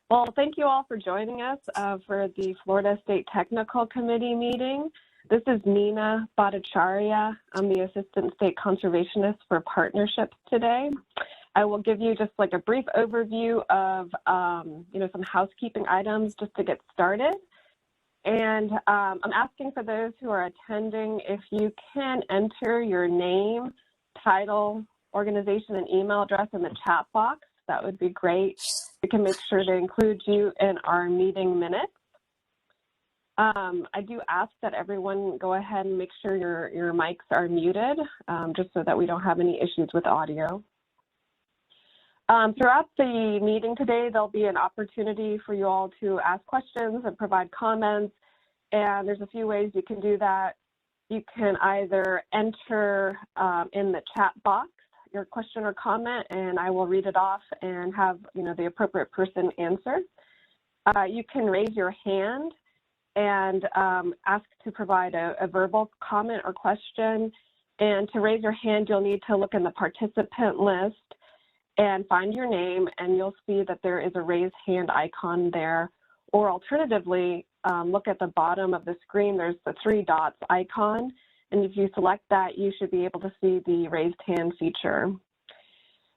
Well, thank you all for joining us for the Florida State Technical Committee meeting. This is Nina Bhattacharya. I'm the Assistant State Conservationist for Partnerships today. I will give you just like a brief overview of some housekeeping items just to get started. And I'm asking for those who are attending, if you can enter your name, title, organization, and email address in the chat box, that would be great. We can make sure to include you in our meeting minutes. I do ask that everyone go ahead and make sure your mics are muted, just so that we don't have any issues with audio. Throughout the meeting today, there'll be an opportunity for you all to ask questions and provide comments, and there's a few ways you can do that. You can either enter in the chat box your question or comment, and I will read it off and have the appropriate person answer. You can raise your hand and ask to provide a verbal comment or question. And to raise your hand, you'll need to look in the participant list and find your name, and you'll see that there is a raised hand icon there. Or alternatively, look at the bottom of the screen, there's the 3 dots icon. And if you select that, you should be able to see the raised hand feature.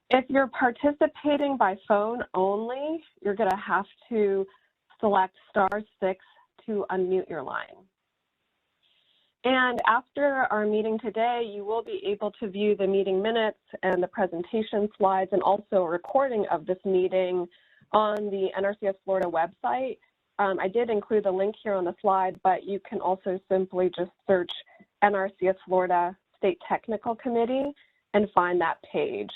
If you're participating by phone only, you're going to have to select *6 to unmute your line. And after our meeting today, you will be able to view the meeting minutes and the presentation slides, and also a recording of this meeting on the NRCS Florida website. I did include the link here on the slide, but you can also simply just search NRCS Florida State Technical Committee and find that page.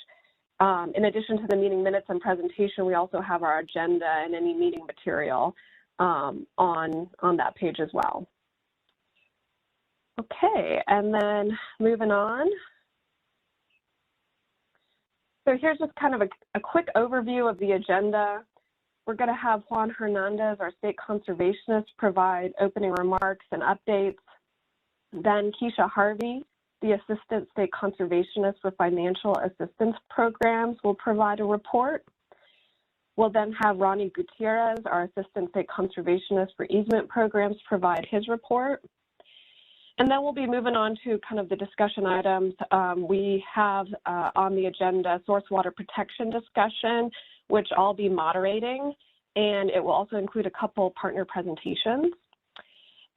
In addition to the meeting minutes and presentation, we also have our agenda and any meeting material on that page as well. Okay, and then moving on. So here's just kind of a quick overview of the agenda. We're going to have Juan Hernandez, our state conservationist, provide opening remarks and updates. Then Keisha Harvey, the Assistant State Conservationist for Financial Assistance Programs, will provide a report. We'll then have Ronnie Gutierrez, our Assistant State Conservationist for Easement Programs, provide his report. And then we'll be moving on to kind of the discussion items. We have on the agenda source water protection discussion, which I'll be moderating, and it will also include a couple partner presentations.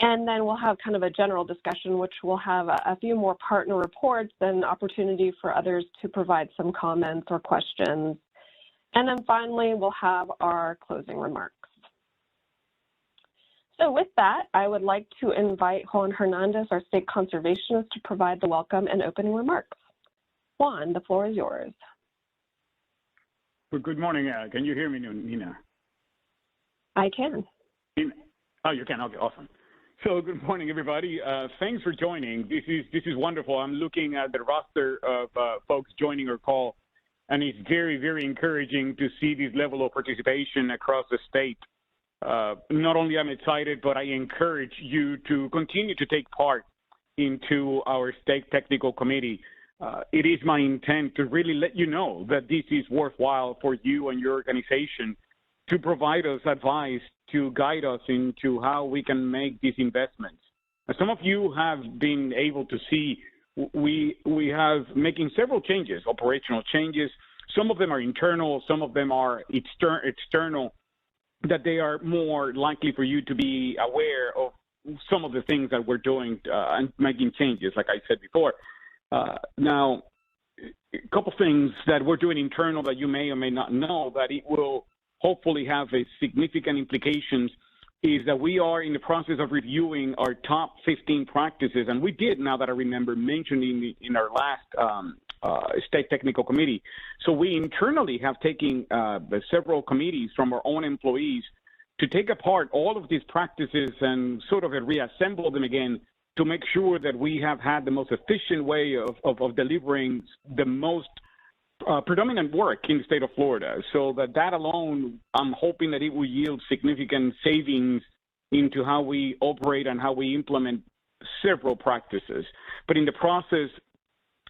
And then we'll have kind of a general discussion, which will have a few more partner reports and opportunity for others to provide some comments or questions. And then finally, we'll have our closing remarks. So with that, I would like to invite Juan Hernandez, our state conservationist, to provide the welcome and opening remarks. Juan, the floor is yours. Well, good morning. Can you hear me, Nina? I can. Oh, you can. Okay, awesome. So good morning, everybody. Thanks for joining. This is wonderful. I'm looking at the roster of folks joining our call, and it's very, very encouraging to see this level of participation across the state. Not only am I excited, but I encourage you to continue to take part into our state technical committee. It is my intent to really let you know that this is worthwhile for you and your organization to provide us advice, to guide us into how we can make these investments. As some of you have been able to see, we have making several changes, operational changes. Some of them are internal, some of them are external, that they are more likely for you to be aware of some of the things that we're doing and making changes, like I said before. Now, a couple things that we're doing internal that you may or may not know that it will hopefully have a significant implications is that we are in the process of reviewing our top 15 practices. And we did, now that I remember, mentioning in our last state technical committee. So we internally have taken several committees from our own employees to take apart all of these practices and sort of reassemble them again to make sure that we have had the most efficient way of delivering the most predominant work in the state of Florida. So that alone, I'm hoping that it will yield significant savings into how we operate and how we implement several practices. But in the process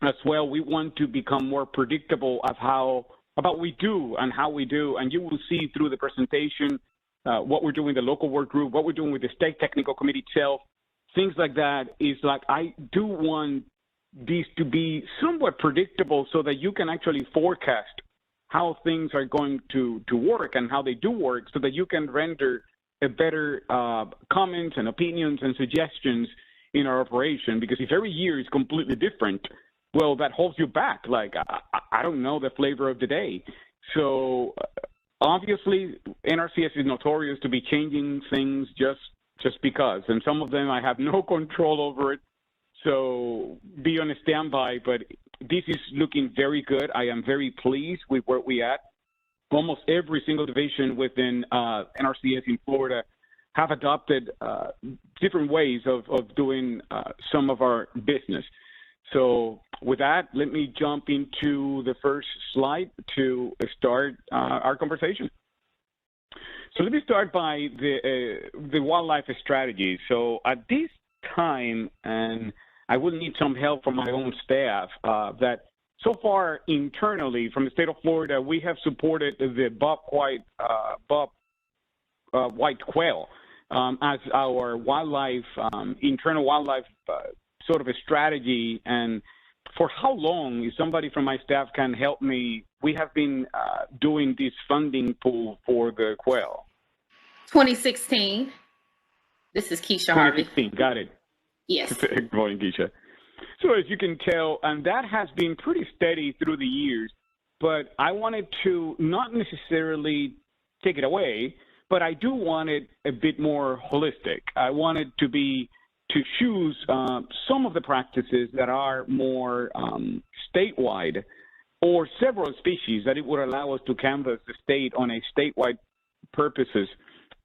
as well, we want to become more predictable of how about what we do and how we do, and you will see through the presentation what we're doing, the local work group, what we're doing with the state technical committee itself, things like that. Is like, I do want these to be somewhat predictable so that you can actually forecast how things are going to work and how they do work, so that you can render a better comments and opinions and suggestions in our operation. Because if every year is completely different, well, that holds you back. Like, I don't know the flavor of the day. So obviously, NRCS is notorious to be changing things just because, and some of them I have no control over it. So be on a standby, but this is looking very good. I am very pleased with where we at. Almost every single division within NRCS in Florida have adopted different ways of doing some of our business. So with that, let me jump into the first slide to start our conversation. So let me start by the wildlife strategy. So at this time, and I will need some help from my own staff, that so far internally from the state of Florida, we have supported the white quail as our wildlife, internal wildlife sort of a strategy. And for how long, if somebody from my staff can help me, we have been doing this funding pool for the quail? 2016. This is Keisha Harvey. 2016, got it. Yes. Good morning, Keisha. So as you can tell, and that has been pretty steady through the years, but I wanted to not necessarily take it away, but I do want it a bit more holistic. I wanted to choose some of the practices that are more statewide, or several species that it would allow us to canvass the state on a statewide purposes,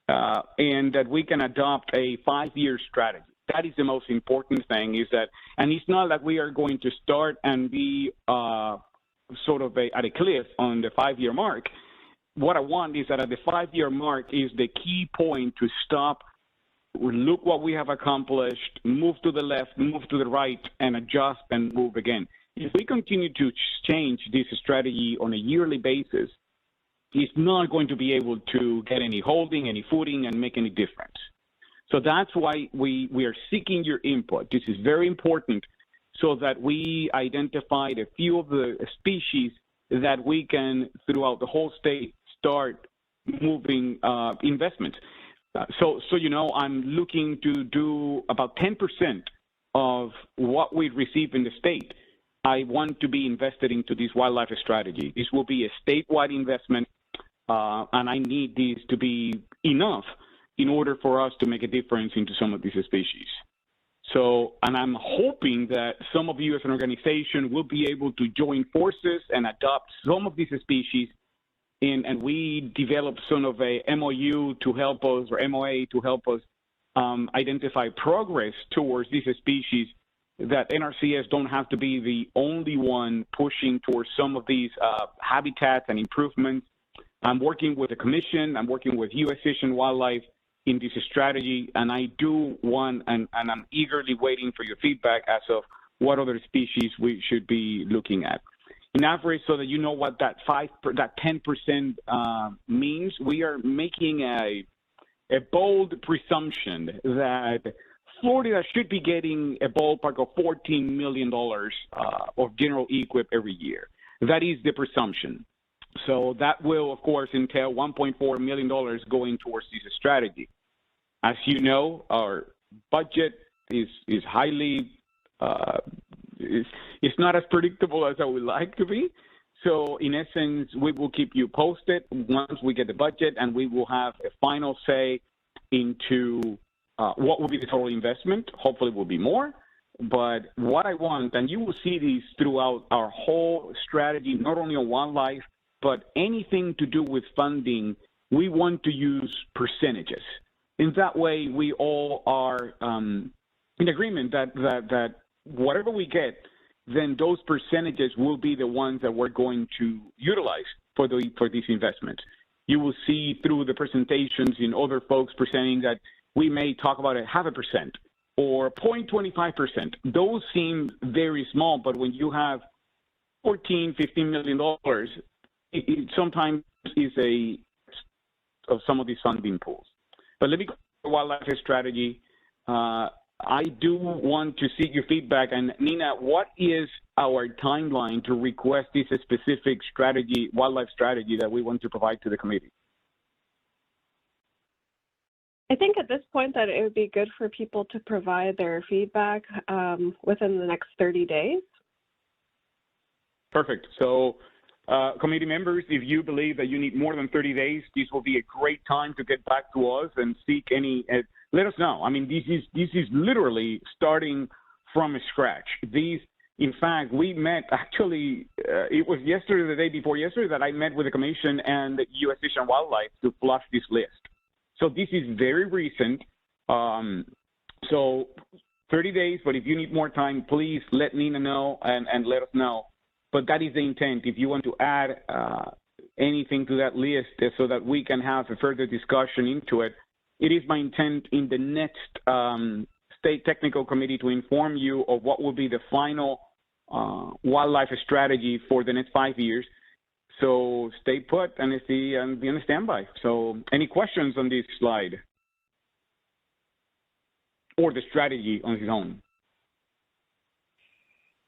and that we can adopt a 5-year strategy. That is the most important thing, is that, and it's not that we are going to start and be sort of at a cliff on the 5-year mark. What I want is that at the 5-year mark is the key point to stop, look what we have accomplished, move to the left, move to the right, and adjust and move again. If we continue to change this strategy on a yearly basis, it's not going to be able to get any holding, any footing, and make any difference. So that's why we are seeking your input. This is very important, so that we identified a few of the species that we can, throughout the whole state, start moving investments. So you know, I'm looking to do about 10% of what we receive in the state. I want to be invested into this wildlife strategy. This will be a statewide investment, and I need these to be enough in order for us to make a difference into some of these species. So, and I'm hoping that some of you as an organization will be able to join forces and adopt some of these species, and we develop sort of a MOU to help us, or MOA to help us identify progress towards these species, that NRCS don't have to be the only one pushing towards some of these habitats and improvements. I'm working with the commission, I'm working with U.S. Fish and Wildlife in this strategy, and I do want, and I'm eagerly waiting for your feedback as of what other species we should be looking at. In average, so that you know what that 10% means, we are making a bold presumption that Florida should be getting a ballpark of $14 million of general equip every year. That is the presumption. So that will, of course, entail $1.4 million going towards this strategy. As you know, our budget is highly, it's not as predictable as I would like to be. So in essence, we will keep you posted once we get the budget, and we will have a final say into what will be the total investment. Hopefully it will be more. But what I want, and you will see these throughout our whole strategy, not only on wildlife, but anything to do with funding, we want to use percentages. In that way, we all are in agreement that whatever we get, then those percentages will be the ones that we're going to utilize for these investments. You will see through the presentations in other folks presenting that we may talk about 0.5% or 0.25%. Those seem very small, but when you have $14, $15 million, it sometimes is of some of these funding pools. But let me go to wildlife strategy. I do want to seek your feedback. And Nina, what is our timeline to request this specific strategy, wildlife strategy, that we want to provide to the committee? I think at this point that it would be good for people to provide their feedback within the next 30 days. Perfect. So committee members, if you believe that you need more than 30 days, this will be a great time to get back to us and seek any, let us know. I mean, this is literally starting from scratch. In fact, we met actually, it was yesterday, the day before yesterday, that I met with the commission and the U.S. Fish and Wildlife to flush this list. So this is very recent. So 30 days, but if you need more time, please let Nina know and let us know. But that is the intent. If you want to add anything to that list so that we can have a further discussion into it, it is my intent in the next state technical committee to inform you of what will be the final wildlife strategy for the next 5 years. So stay put and be on standby. So any questions on this slide or the strategy on its own?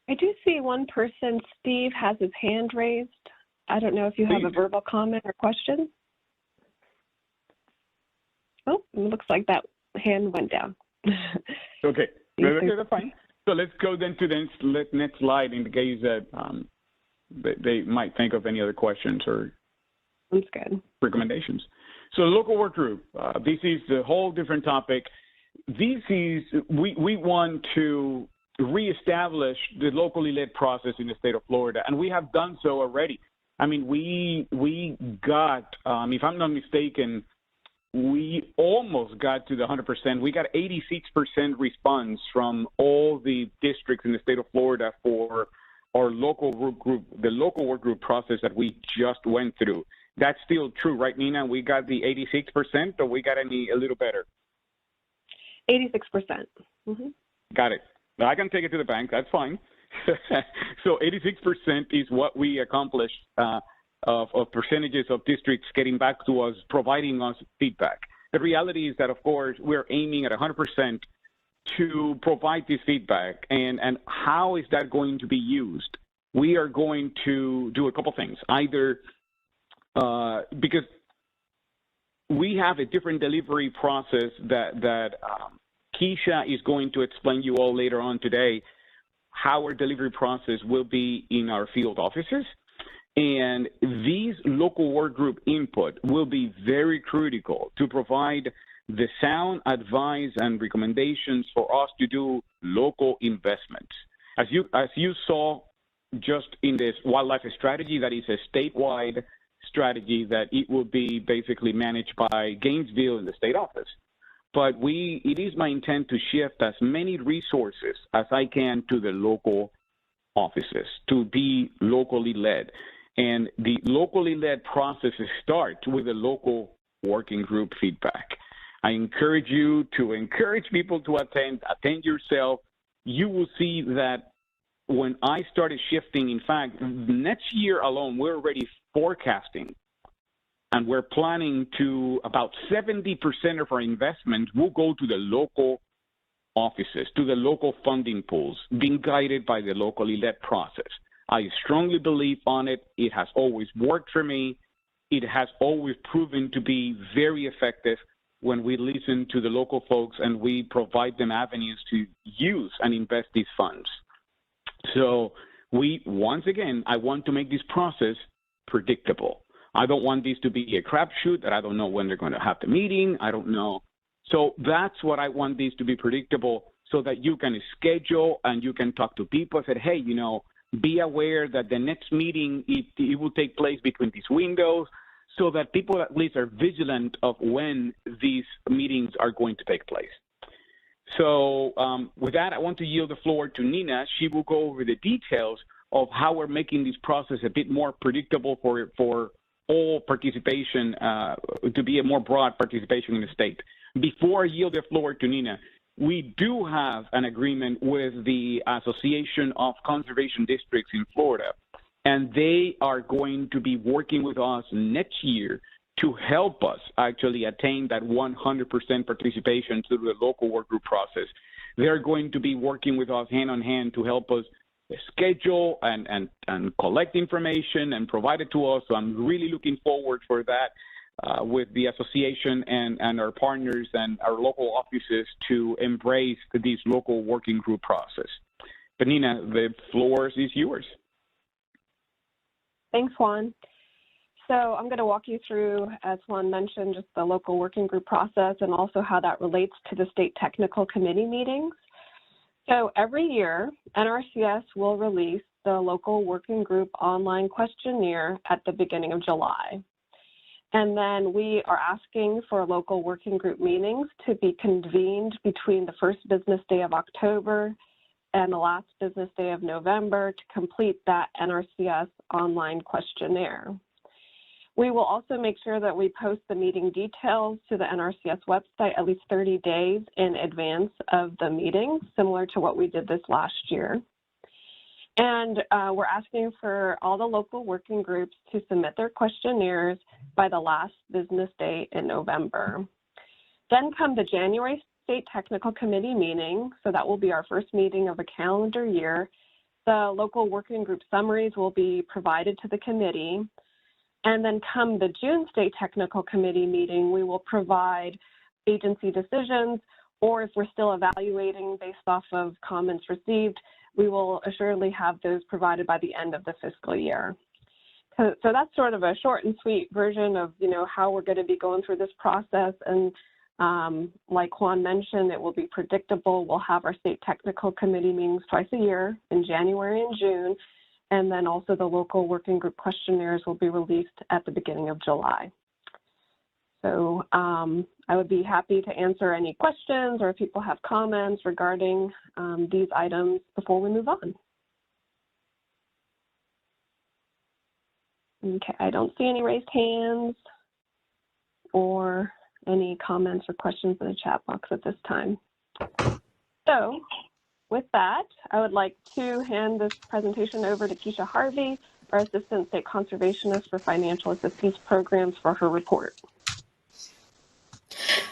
I do see one person, Steve, has his hand raised. I don't know if you have a verbal comment or question. Oh, it looks like that hand went down. Okay, that's fine. So let's go then to the next slide in the case that they might think of any other questions or recommendations. So local work group, this is a whole different topic. This is, we want to reestablish the locally led process in the state of Florida, and we have done so already. I mean, we got, if I'm not mistaken, we almost got to the 100%. We got 86% response from all the districts in the state of Florida for our local work group, the local work group process that we just went through. That's still true, right, Nina? We got the 86%, or we got a little better? 86%. Mm-hmm. Got it. I can take it to the bank. That's fine. So 86% is what we accomplished of percentages of districts getting back to us, providing us feedback. The reality is that, of course, we're aiming at 100% to provide this feedback. And how is that going to be used? We are going to do a couple things. Either because we have a different delivery process that Keisha is going to explain you all later on today, how our delivery process will be in our field offices. And these local work group input will be very critical to provide the sound advice and recommendations for us to do local investments. As you saw just in this wildlife strategy, that is a statewide strategy that it will be basically managed by Gainesville in the state office. But it is my intent to shift as many resources as I can to the local offices to be locally led. And the locally led process starts with the local working group feedback. I encourage you to encourage people to attend yourself. You will see that when I started shifting, in fact, next year alone, we're already forecasting and we're planning to about 70% of our investments will go to the local offices, to the local funding pools, being guided by the locally led process. I strongly believe on it. It has always worked for me. It has always proven to be very effective when we listen to the local folks and we provide them avenues to use and invest these funds. So once again, I want to make this process predictable. I don't want this to be a crapshoot that I don't know when they're going to have the meeting. I don't know. So that's what I want this to be predictable so that you can schedule and you can talk to people and say, hey, be aware that the next meeting, it will take place between these windows so that people at least are vigilant of when these meetings are going to take place. So with that, I want to yield the floor to Nina. She will go over the details of how we're making this process a bit more predictable for all participation, to be a more broad participation in the state. Before I yield the floor to Nina, we do have an agreement with the Association of Conservation Districts in Florida. and they are going to be working with us next year to help us actually attain that 100% participation through the local work group process. They're going to be working with us hand in hand to help us schedule and collect information and provide it to us. So I'm really looking forward for that with the association and our partners and our local offices to embrace this local working group process. But Nina, the floor is yours. Thanks, Juan. So I'm going to walk you through, as Juan mentioned, just the local working group process and also how that relates to the state technical committee meetings. So every year, NRCS will release the local working group online questionnaire at the beginning of July. And then we are asking for local working group meetings to be convened between the first business day of October and the last business day of November to complete that NRCS online questionnaire. We will also make sure that we post the meeting details to the NRCS website at least 30 days in advance of the meeting, similar to what we did this last year. And we're asking for all the local working groups to submit their questionnaires by the last business day in November. Then come the January State Technical Committee meeting, so that will be our first meeting of a calendar year. The local working group summaries will be provided to the committee. And then come the June State Technical Committee meeting, we will provide agency decisions, or if we're still evaluating based off of comments received, we will assuredly have those provided by the end of the fiscal year. So that's sort of a short and sweet version of, how we're going to be going through this process. And like Juan mentioned, it will be predictable. We'll have our State Technical Committee meetings twice a year in January and June. And then also the local working group questionnaires will be released at the beginning of July. So I would be happy to answer any questions or if people have comments regarding these items before we move on. Okay, I don't see any raised hands or any comments or questions in the chat box at this time. So with that, I would like to hand this presentation over to Keisha Harvey, our Assistant State Conservationist for Financial Assistance Programs, for her report.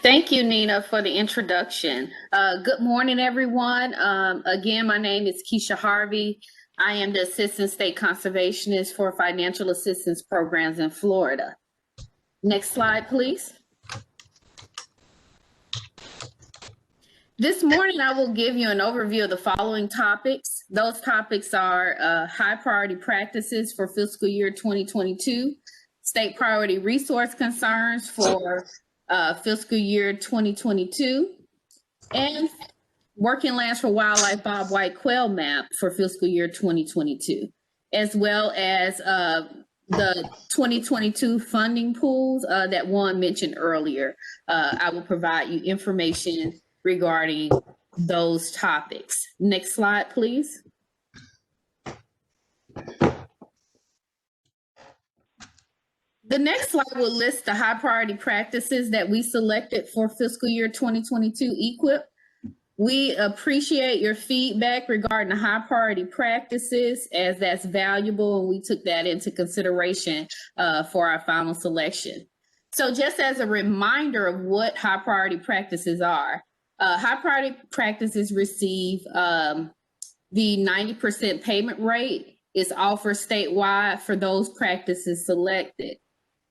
Thank you, Nina, for the introduction. Good morning, everyone. Again, my name is Keisha Harvey. I am the Assistant State Conservationist for Financial Assistance Programs in Florida. Next slide, please. This morning, I will give you an overview of the following topics. Those topics are high priority practices for fiscal year 2022, state priority resource concerns for fiscal year 2022, and working lands for wildlife bobwhite quail map for fiscal year 2022, as well as the 2022 funding pools that Juan mentioned earlier. I will provide you information regarding those topics. Next slide, please. The next slide will list the high priority practices that we selected for fiscal year 2022 EQIP. We appreciate your feedback regarding the high priority practices, as that's valuable, and we took that into consideration for our final selection. So just as a reminder of what high priority practices are, high priority practices receive the 90% payment rate is offered statewide for those practices selected.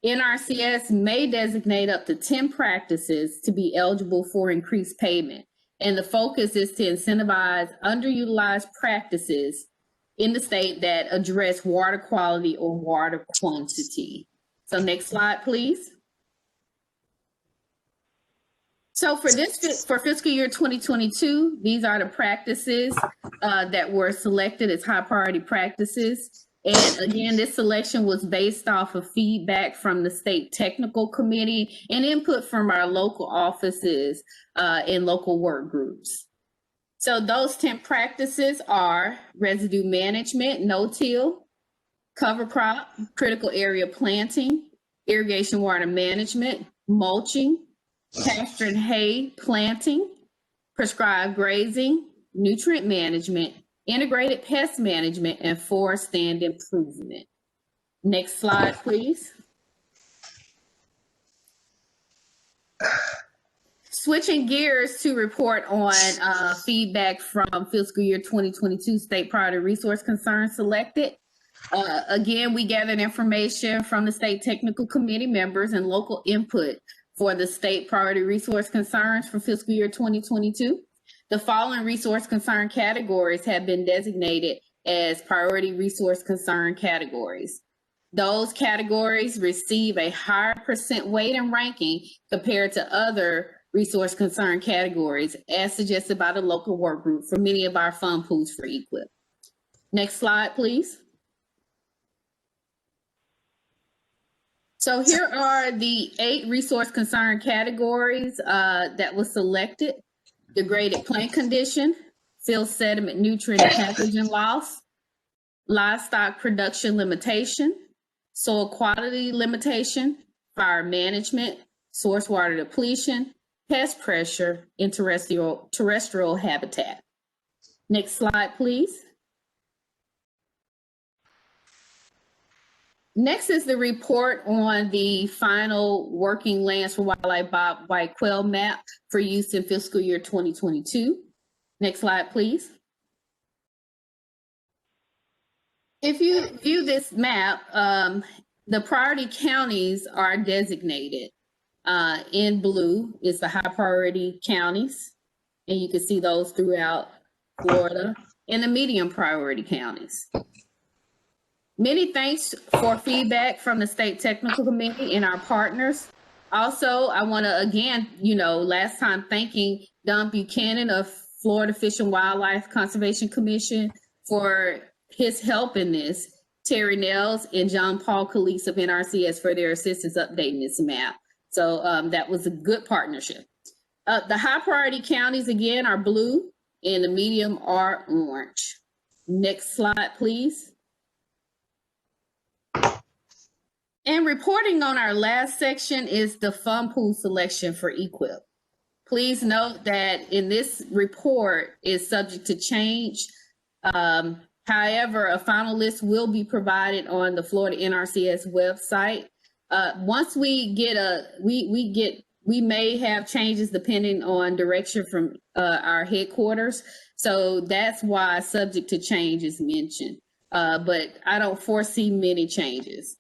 NRCS may designate up to 10 practices to be eligible for increased payment. And the focus is to incentivize underutilized practices in the state that address water quality or water quantity. So next slide, please. So for fiscal year 2022, these are the practices that were selected as high priority practices. And again, this selection was based off of feedback from the State Technical Committee and input from our local offices and local work groups. So those 10 practices are residue management, no-till, cover crop, critical area planting, irrigation water management, mulching, pasture and hay planting, prescribed grazing, nutrient management, integrated pest management, and forest stand improvement. Next slide, please. Switching gears to report on feedback from fiscal year 2022 state priority resource concerns selected. Again, we gathered information from the state technical committee members and local input for the state priority resource concerns for fiscal year 2022. The following resource concern categories have been designated as priority resource concern categories. Those categories receive a higher percent weight and ranking compared to other resource concern categories as suggested by the local work group for many of our fund pools for EQIP. Next slide, please. So here are the 8 resource concern categories that was selected: degraded plant condition, field sediment, nutrient, and pathogen loss, livestock production limitation, soil quality limitation, fire management, source water depletion, pest pressure, and terrestrial habitat. Next slide, please. Next is the report on the final working lands for wildlife bobwhite quail map for use in fiscal year 2022. Next slide, please. If you view this map, the priority counties are designated. In blue is the high priority counties, and you can see those throughout Florida, and the medium priority counties. Many thanks for feedback from the State Technical Committee and our partners. Also, I want to again, last time thanking Don Buchanan of Florida Fish and Wildlife Conservation Commission for his help in this, Terry Nels and John Paul Calise of NRCS for their assistance updating this map. So that was a good partnership. The high priority counties again are blue and the medium are orange. Next slide, please. And reporting on our last section is the fund pool selection for EQIP. Please note that in this report is subject to change. However, a final list will be provided on the Florida NRCS website. Once we get we may have changes depending on direction from our headquarters. So that's why subject to change is mentioned. But I don't foresee many changes.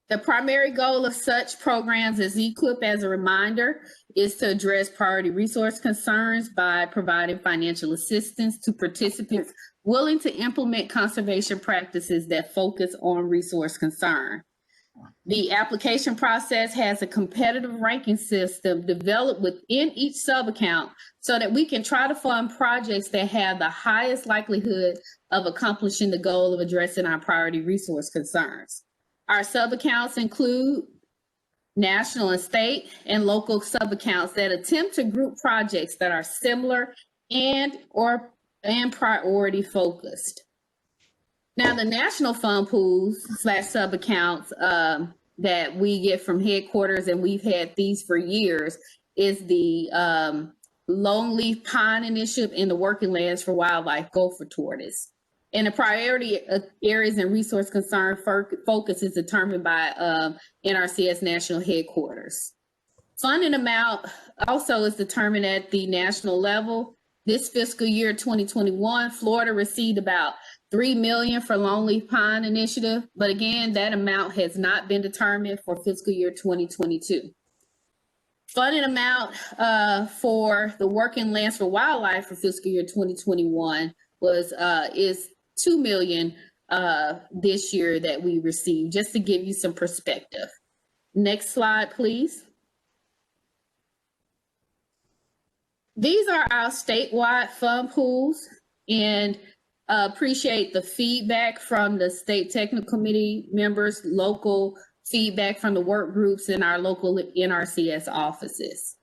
The primary goal of such programs as EQIP, as a reminder, is to address priority resource concerns by providing financial assistance to participants willing to implement conservation practices that focus on resource concern. The application process has a competitive ranking system developed within each sub-account so that we can try to fund projects that have the highest likelihood of accomplishing the goal of addressing our priority resource concerns. Our sub-accounts include national and state and local sub-accounts that attempt to group projects that are similar and priority focused. Now, the national fund pools / sub-accounts that we get from headquarters, and we've had these for years, is the Longleaf Pine Initiative and the Working Lands for Wildlife Gopher Tortoise. And the priority areas and resource concern focus is determined by NRCS national headquarters. Funding amount also is determined at the national level. This fiscal year 2021, Florida received about $3 million for Longleaf Pine Initiative, but again, that amount has not been determined for fiscal year 2022. Funding amount for the Working Lands for Wildlife for fiscal year 2021 is $2 million this year that we received, just to give you some perspective. Next slide, please. These are our statewide fund pools, and appreciate the feedback from the state technical committee members, local feedback from the work groups in our local NRCS offices.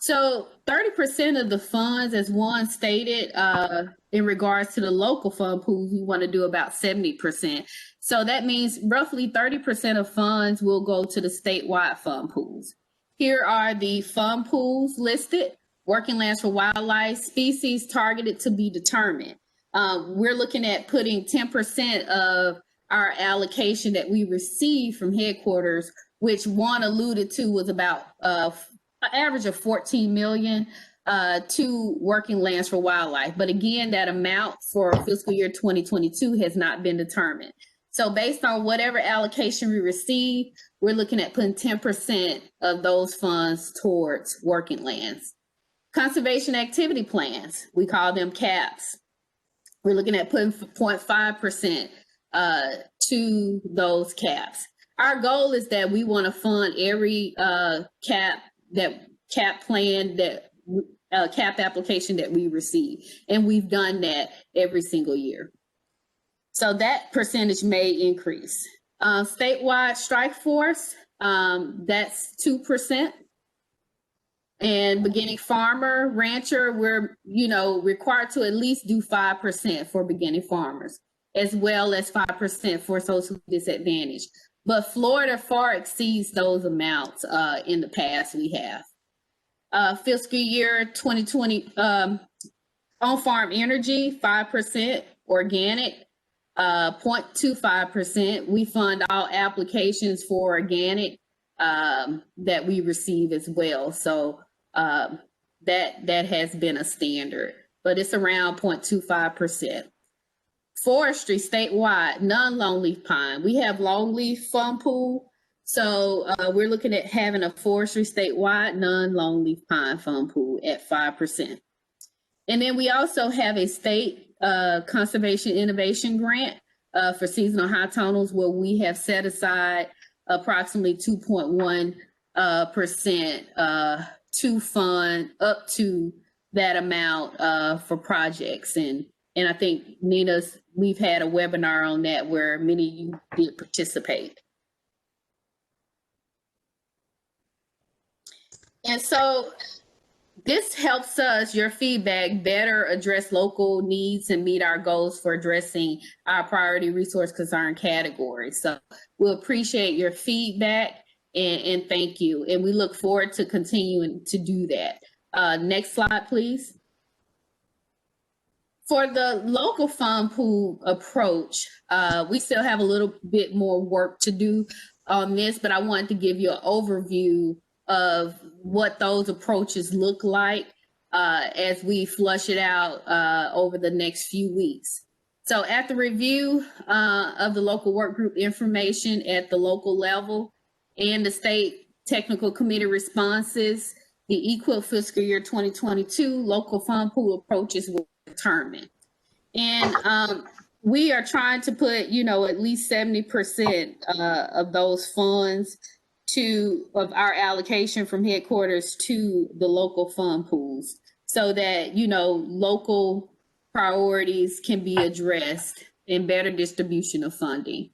So 30% of the funds, as Juan stated, in regards to the local fund pools, we want to do about 70%. So that means roughly 30% of funds will go to the statewide fund pools. Here are the fund pools listed: Working Lands for Wildlife, species targeted to be determined. we're looking at putting 10% of our allocation that we receive from headquarters, which Juan alluded to was about an average of 14 million to working lands for wildlife. But again, that amount for fiscal year 2022 has not been determined. So based on whatever allocation we receive, we're looking at putting 10% of those funds towards working lands. Conservation activity plans, we call them CAPs. We're looking at putting 0.5% to those CAPs. Our goal is that we want to fund every CAP plan that CAP application that we receive, and we've done that every single year. So that percentage may increase. Statewide strike force, that's 2%. And beginning farmer, rancher, we're required to at least do 5% for beginning farmers, as well as 5% for social disadvantaged. But Florida far exceeds those amounts in the past we have. Fiscal year 2020, on-farm energy, 5%, organic, 0.25%. We fund all applications for organic that we receive as well. So that has been a standard, but it's around 0.25%. Forestry statewide, non-longleaf pine. We have longleaf fund pool. So we're looking at having a forestry statewide non-longleaf pine fund pool at 5%. And then we also have a state conservation innovation grant for seasonal high tonals, where we have set aside approximately 2.1% to fund up to that amount for projects. And I think, Nina, we've had a webinar on that where many of you did participate. And so this helps us, your feedback, better address local needs and meet our goals for addressing our priority resource concern categories. So we'll appreciate your feedback and thank you. And we look forward to continuing to do that. Next slide, please. For the local fund pool approach, we still have a little bit more work to do on this, but I wanted to give you an overview of what those approaches look like as we flush it out over the next few weeks. So at the review of the local work group information at the local level and the state technical committee responses, the EQIP fiscal year 2022 local fund pool approaches will determine. And we are trying to put, at least 70% of those funds of our allocation from headquarters to the local fund pools, so that, local priorities can be addressed and better distribution of funding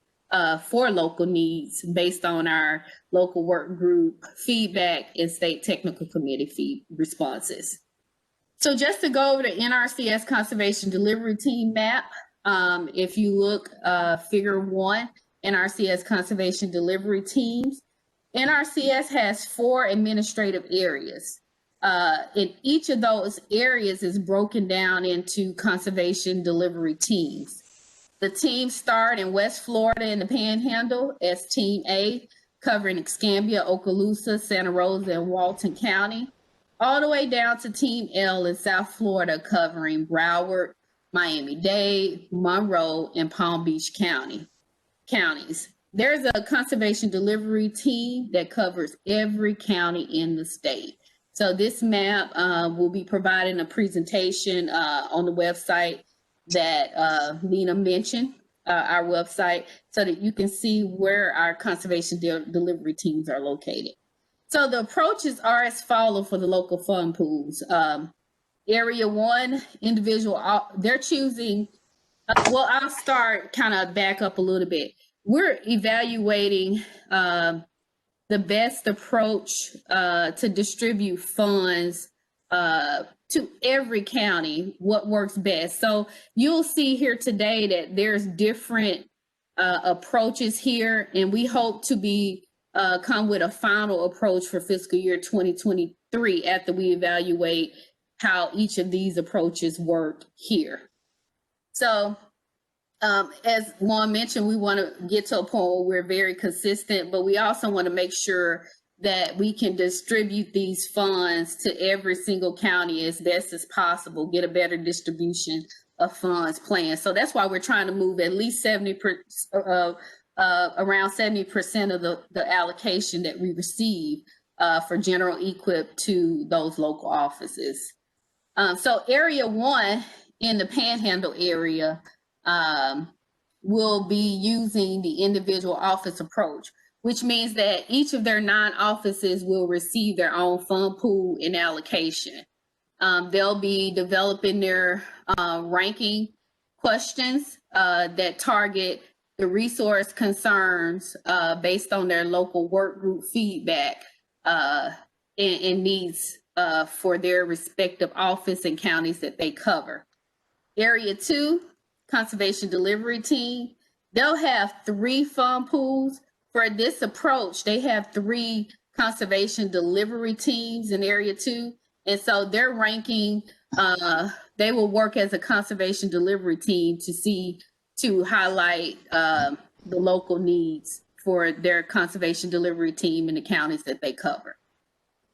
for local needs based on our local work group feedback and state technical committee responses. So just to go over the NRCS conservation delivery team map, if you look figure 1, NRCS conservation delivery teams, NRCS has 4 administrative areas. And each of those areas is broken down into conservation delivery teams. The teams start in West Florida in the Panhandle as Team A, covering Escambia, Okaloosa, Santa Rosa, and Walton County, all the way down to Team L in South Florida, covering Broward, Miami-Dade, Monroe, and Palm Beach counties. There's a conservation delivery team that covers every county in the state. So this map will be providing a presentation on the website that Nina mentioned, our website, so that you can see where our conservation delivery teams are located. So the approaches are as follows for the local fund pools. Area 1, individual, they're choosing, well, I'll start kind of back up a little bit. We're evaluating the best approach to distribute funds to every county, what works best. So you'll see here today that there's different approaches here, and we hope to be come with a final approach for fiscal year 2023 after we evaluate how each of these approaches work here. So as Juan mentioned, we want to get to a point where we're very consistent, but we also want to make sure that we can distribute these funds to every single county as best as possible, get a better distribution of funds plan. So that's why we're trying to move at least around 70% of the allocation that we receive for general equip to those local offices. So area 1 in the Panhandle area will be using the individual office approach, which means that each of their 9 offices will receive their own fund pool and allocation. They'll be developing their ranking questions that target the resource concerns based on their local work group feedback and needs for their respective office and counties that they cover. Area 2, conservation delivery team, they'll have 3 fund pools. For this approach, they have 3 conservation delivery teams in area 2. And so their ranking, they will work as a conservation delivery team to highlight the local needs for their conservation delivery team in the counties that they cover.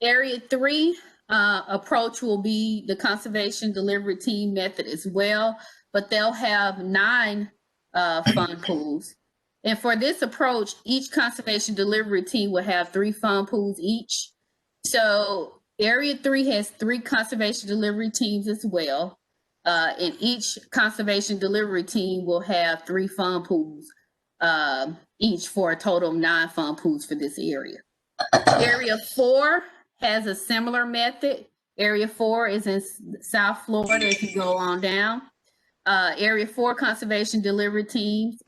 Area 3 approach will be the conservation delivery team method as well, but they'll have 9 fund pools. And for this approach, each conservation delivery team will have 3 fund pools each. So Area 3 has 3 conservation delivery teams as well. And each conservation delivery team will have 3 fund pools each, for a total of 9 fund pools for this area. Area 4 has a similar method. Area 4 is in South Florida if you go on down. Area 4 conservation delivery teams.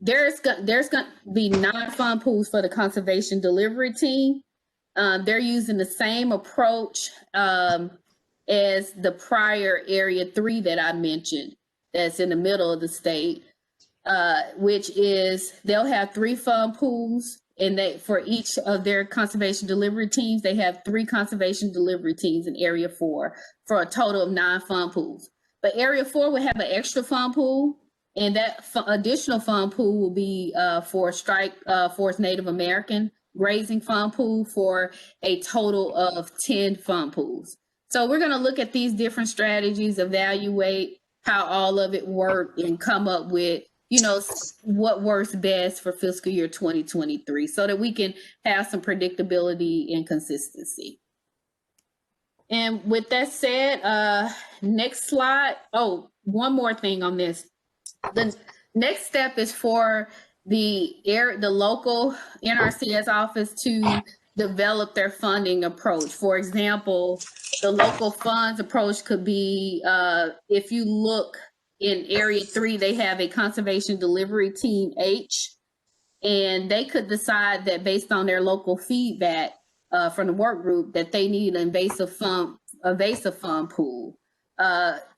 There's going to be 9 fund pools for the conservation delivery team. They're using the same approach as the prior area 3 that I mentioned, that's in the middle of the state, which is they'll have 3 fund pools, and for each of their conservation delivery teams, they have 3 conservation delivery teams in area 4 for a total of 9 fund pools. But area 4 will have an extra fund pool, and that additional fund pool will be for Strike Force Native American grazing fund pool for a total of 10 fund pools. So we're going to look at these different strategies, evaluate how all of it worked, and come up with, what works best for fiscal year 2023 so that we can have some predictability and consistency. And with that said, next slide. Oh, one more thing on this. The next step is for the local NRCS office to develop their funding approach. For example, the local funds approach could be, if you look in area 3, they have a conservation delivery team H, and they could decide that based on their local feedback from the work group that they need an invasive fund pool.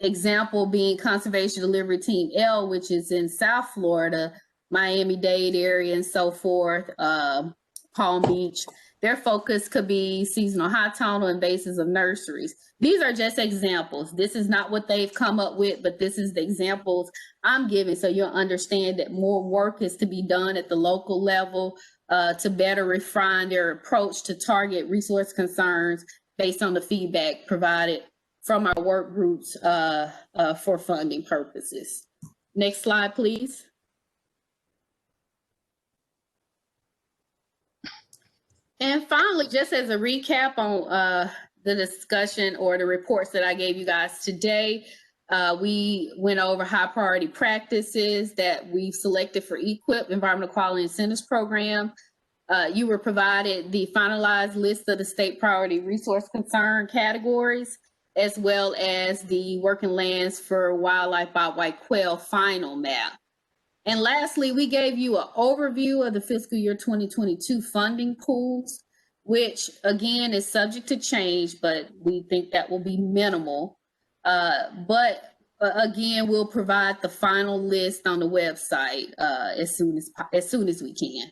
Example being conservation delivery team L, which is in South Florida, Miami-Dade area and so forth, Palm Beach. Their focus could be seasonal high tonal invasives of nurseries. These are just examples. This is not what they've come up with, but this is the examples I'm giving so you'll understand that more work is to be done at the local level to better refine their approach to target resource concerns based on the feedback provided from our work groups for funding purposes. Next slide, please. And finally, just as a recap on the discussion or the reports that I gave you guys today, we went over high priority practices that we've selected for EQIP, Environmental Quality Incentives Program. You were provided the finalized list of the state priority resource concern categories, as well as the working lands for wildlife bobwhite quail final map. And lastly, we gave you an overview of the fiscal year 2022 funding pools, which again is subject to change, but we think that will be minimal. But again, we'll provide the final list on the website as soon as we can.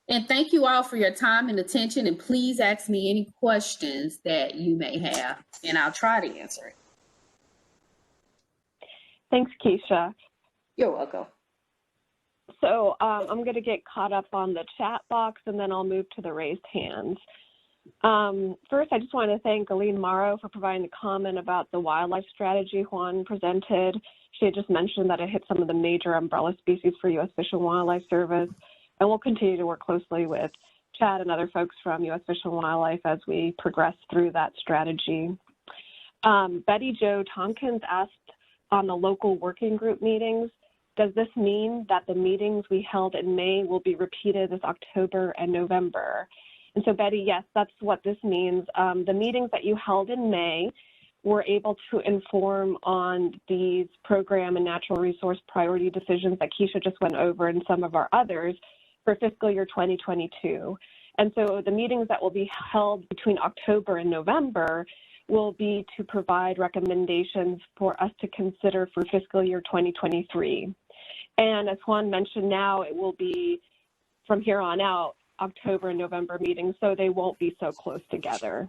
And thank you all for your time and attention, and please ask me any questions that you may have, and I'll try to answer it. Thanks, Keisha. You're welcome. So I'm going to get caught up on the chat box, and then I'll move to the raised hands. First, I just want to thank Aline Morrow for providing the comment about the wildlife strategy Juan presented. She had just mentioned that it hit some of the major umbrella species for U.S. Fish and Wildlife Service, and we'll continue to work closely with Chad and other folks from U.S. Fish and Wildlife as we progress through that strategy. Betty Jo Tompkins asked on the local working group meetings, does this mean that the meetings we held in May will be repeated this October and November? And so, Betty, yes, that's what this means. The meetings that you held in May were able to inform on these program and natural resource priority decisions that Keisha just went over and some of our others for fiscal year 2022. And so the meetings that will be held between October and November will be to provide recommendations for us to consider for fiscal year 2023. And as Juan mentioned, now it will be from here on out October and November meetings, so they won't be so close together.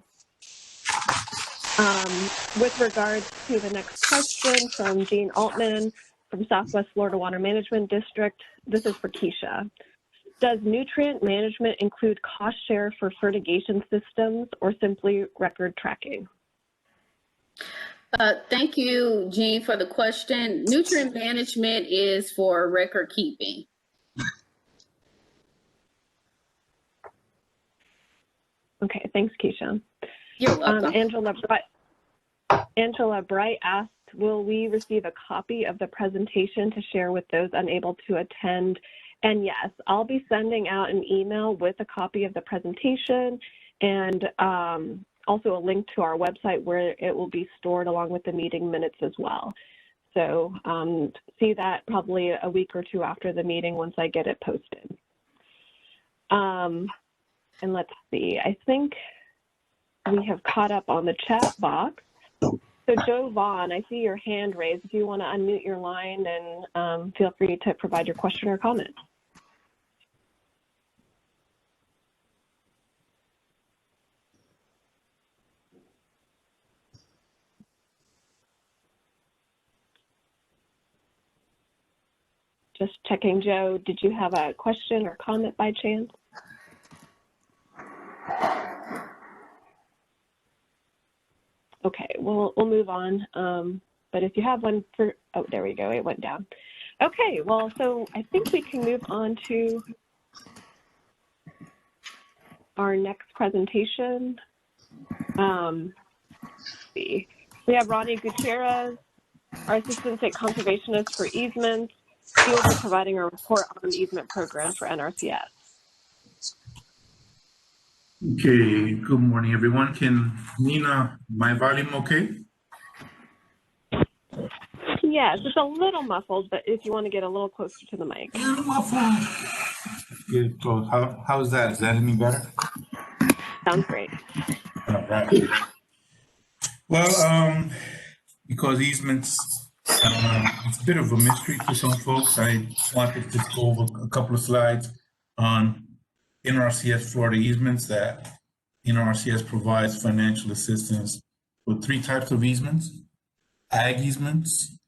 With regards to the next question from Dean Altman from Southwest Florida Water Management District, this is for Keisha. Does nutrient management include cost share for fertigation systems or simply record tracking? Thank you, Jean, for the question. Nutrient management is for record keeping. Okay, thanks, Keisha. You're welcome. Angela Bright asked, will we receive a copy of the presentation to share with those unable to attend? And yes, I'll be sending out an email with a copy of the presentation and also a link to our website where it will be stored along with the meeting minutes as well. So see that probably a week or two after the meeting once I get it posted. And let's see, I think we have caught up on the chat box. So Joe Vaughn, I see your hand raised. If you want to unmute your line and feel free to provide your question or comment. Just checking, Joe, did you have a question or comment by chance? Okay, we'll move on. But if you have one for, oh, there we go, it went down. Okay, well, so I think we can move on to our next presentation. Let's see. We have Ronnie Gutierrez, our Assistant State Conservationist for easements. He will be providing a report on easement programs for NRCS. Okay, good morning, everyone. Can Nina, my volume okay? Yes, it's a little muffled, but if you want to get a little closer to the mic. A little muffled. Get it close. How's that? Is that any better? Sounds great. All right. Well, because easements, it's a bit of a mystery to some folks. I wanted to just go over a couple of slides on NRCS Florida easements that NRCS provides financial assistance for 3 types of easements. Ag easements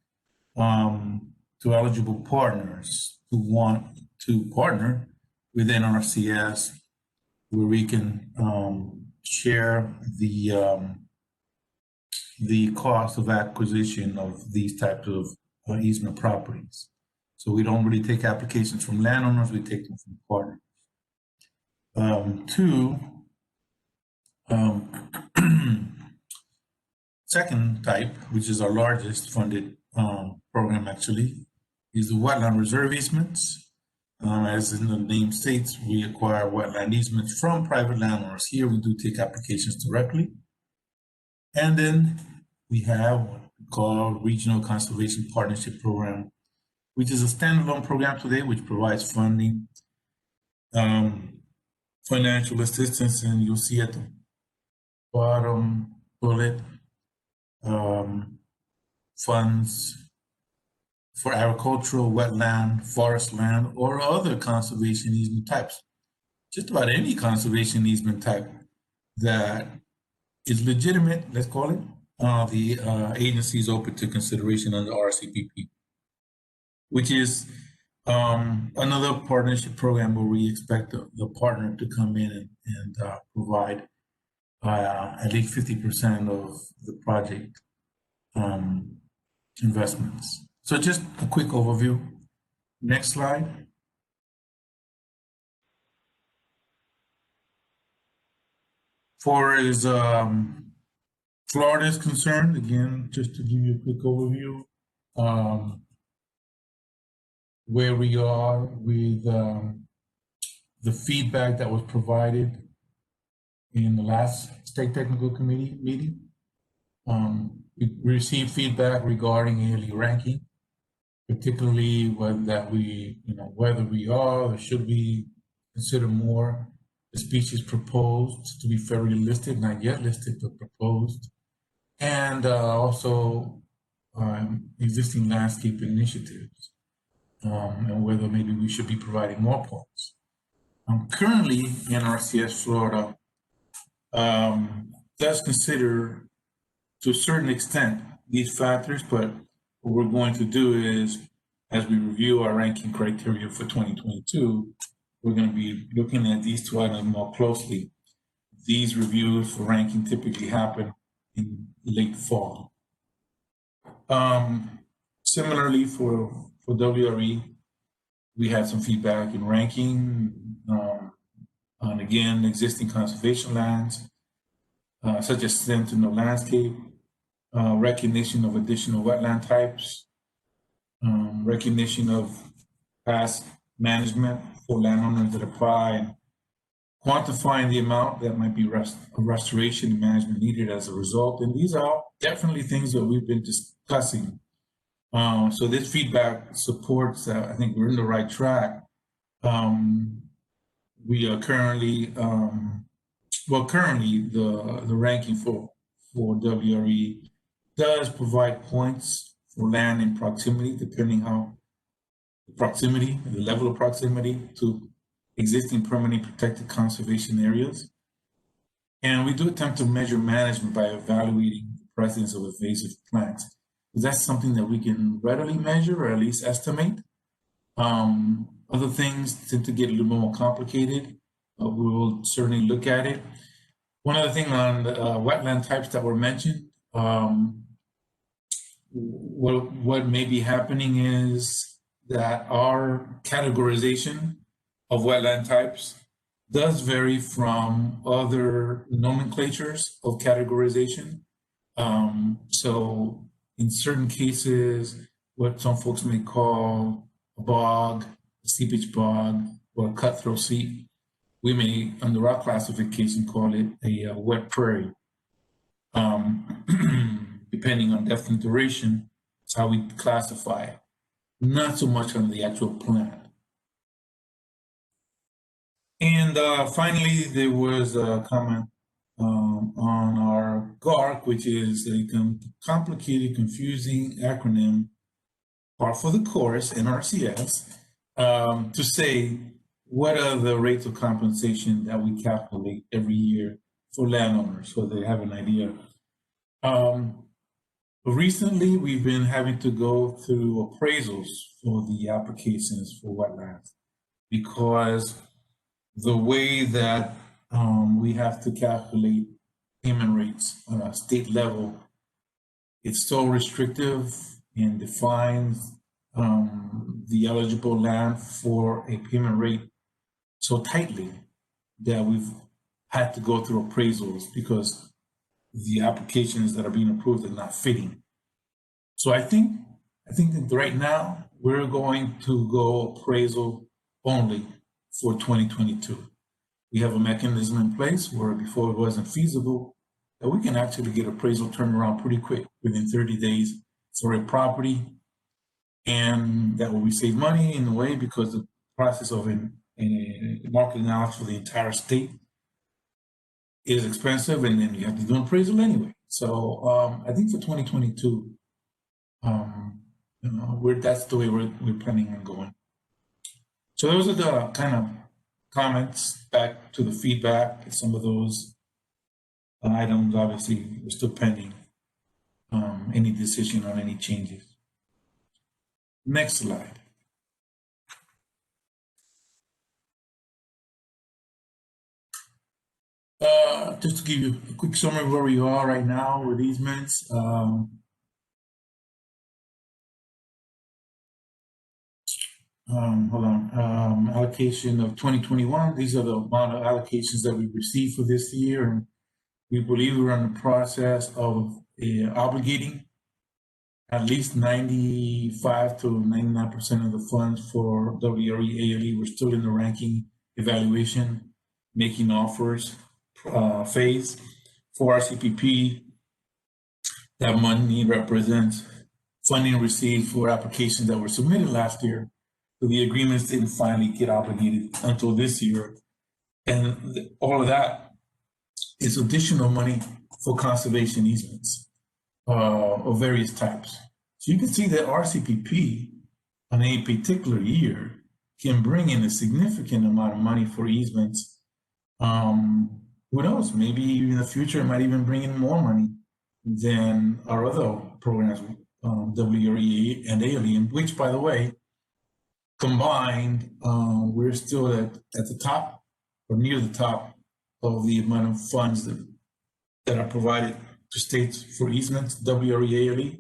to eligible partners who want to partner with NRCS where we can share the cost of acquisition of these types of easement properties. So we don't really take applications from landowners, we take them from partners. 2, second type, which is our largest funded program actually, is the wetland reserve easements. As in the name states, we acquire wetland easements from private landowners. Here we do take applications directly. And then we have what we call Regional Conservation Partnership Program, which is a standalone program today, which provides funding, financial assistance, and you'll see at the bottom bullet, funds for agricultural, wetland, forest land, or other conservation easement types. Just about any conservation easement type that is legitimate, let's call it, the agency is open to consideration under RCPP, which is another partnership program where we expect the partner to come in and provide at least 50% of the project investments. So just a quick overview. Next slide. For as Florida is concerned, again, just to give you a quick overview, where we are with the feedback that was provided in the last state technical committee meeting. We received feedback regarding ALE ranking, particularly whether we are or should we consider more the species proposed to be federally listed, not yet listed, but proposed, and also existing landscape initiatives, and whether maybe we should be providing more points. Currently, NRCS Florida does consider, to a certain extent, these factors, but what we're going to do is, as we review our ranking criteria for 2022, we're going to be looking at these two items more closely. These reviews for ranking typically happen in late fall. Similarly, for WRE, we had some feedback in ranking on, again, existing conservation lands, such as sentinel landscape, recognition of additional wetland types, recognition of past management for landowners that apply, and quantifying the amount that might be restoration and management needed as a result. And these are definitely things that we've been discussing. So this feedback supports that I think we're in the right track. We are currently, currently the ranking for WRE does provide points for land in proximity, depending how the level of proximity to existing permanently protected conservation areas. And we do attempt to measure management by evaluating the presence of invasive plants. That's something that we can readily measure or at least estimate. Other things tend to get a little more complicated. We will certainly look at it. One other thing on the wetland types that were mentioned, what may be happening is that our categorization of wetland types does vary from other nomenclatures of categorization. So in certain cases, what some folks may call a bog, a seepage bog, or a cutthroat seep, we may, under our classification, call it a wet prairie. Depending on depth and duration, that's how we classify it. Not so much on the actual plant. And finally, there was a comment on our GARC, which is a complicated, confusing acronym, par for the course, NRCS, to say what are the rates of compensation that we calculate every year for landowners, so they have an idea. Recently, we've been having to go through appraisals for the applications for wetlands because the way that we have to calculate payment rates on a state level, it's so restrictive and defines the eligible land for a payment rate so tightly that we've had to go through appraisals because the applications that are being approved are not fitting. So I think that right now we're going to go appraisal only for 2022. We have a mechanism in place where before it wasn't feasible, that we can actually get appraisal turned around pretty quick, within 30 days for a property. And that will save money in a way because the process of marketing out for the entire state is expensive, and then you have to do an appraisal anyway. So I think for 2022, that's the way we're planning on going. So those are the kind of comments back to the feedback. Some of those items obviously are still pending any decision on any changes. Next slide. Just to give you a quick summary of where we are right now with easements. Hold on, allocation of 2021. These are the amount of allocations that we received for this year. And we believe we're in the process of obligating at least 95 to 99% of the funds for WRE ALE. We're still in the ranking evaluation, making offers phase. For RCPP, that money represents funding received for applications that were submitted last year. So the agreements didn't finally get obligated until this year. And all of that is additional money for conservation easements of various types. So you can see that RCPP on a particular year can bring in a significant amount of money for easements. Who knows, maybe in the future it might even bring in more money than our other programs, WRE and ALE, which, by the way, combined, we're still at the top or near the top of the amount of funds that are provided to states for easements, WRE, ALE.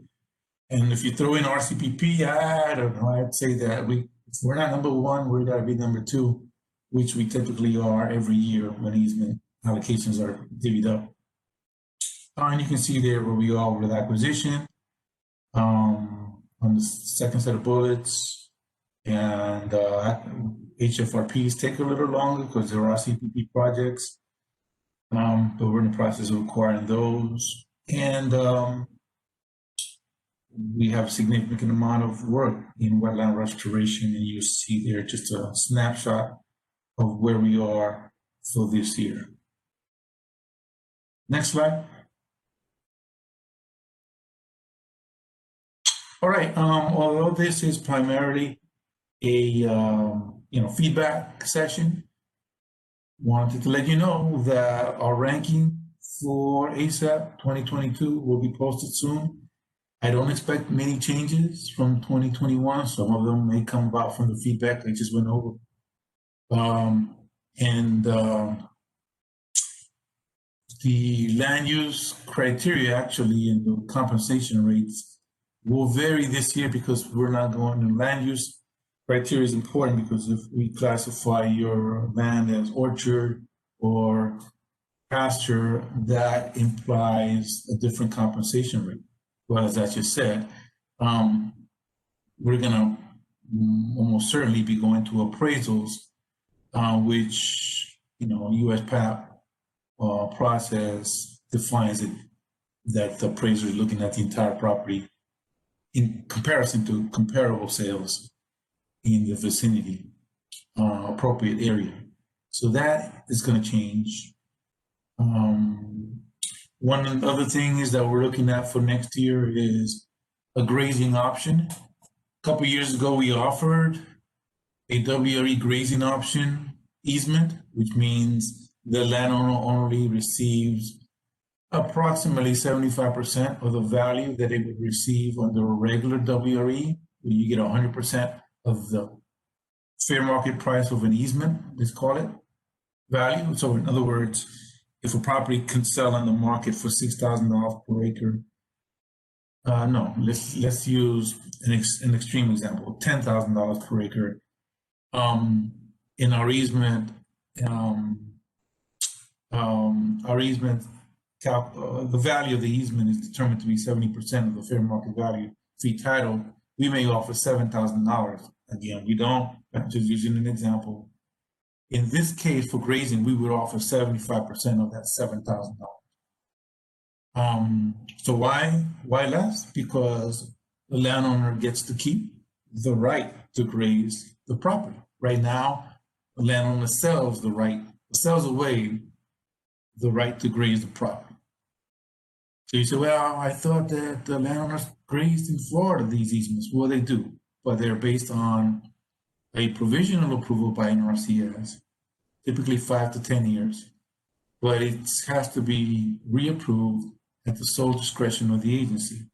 And if you throw in RCPP, I don't know, I'd say that if we're not number one, we're gotta be number two, which we typically are every year when easement allocations are divvied up. And you can see there where we are with acquisition on the second set of bullets. And HFRPs take a little longer because there are CPP projects, but we're in the process of acquiring those. And we have a significant amount of work in wetland restoration, and you see there just a snapshot of where we are for this year. Next slide. All right, although this is primarily a feedback session, wanted to let you know that our ranking for ASAP 2022 will be posted soon. I don't expect many changes from 2021. Some of them may come about from the feedback I just went over. The land use criteria actually and the compensation rates will vary this year because we're not going to land use. Criteria is important because if we classify your land as orchard or pasture, that implies a different compensation rate. Well, as I just said, we're gonna almost certainly be going to appraisals, which, USPAP process defines it, that the appraiser is looking at the entire property in comparison to comparable sales in the vicinity, appropriate area. So that is going to change. One other thing is that we're looking at for next year is a grazing option. A couple of years ago, we offered a WRE grazing option easement, which means the landowner only receives approximately 75% of the value that it would receive under a regular WRE. You get 100% of the fair market price of an easement, let's call it, value. So in other words, if a property can sell on the market for $6,000 per acre, let's use an extreme example, $10,000 per acre. In our easement, the value of the easement is determined to be 70% of the fair market value. Fee title, we may offer $7,000. Again, we don't, I'm just using an example. In this case, for grazing, we would offer 75% of that $7,000. So why less? Because the landowner gets to keep the right to graze the property. Right now, the landowner sells away the right to graze the property. So you say, well, I thought that the landowners grazed in Florida, these easements. Well, they do, but they're based on a provisional approval by NRCS, typically 5 to 10 years. But it has to be reapproved at the sole discretion of the agency.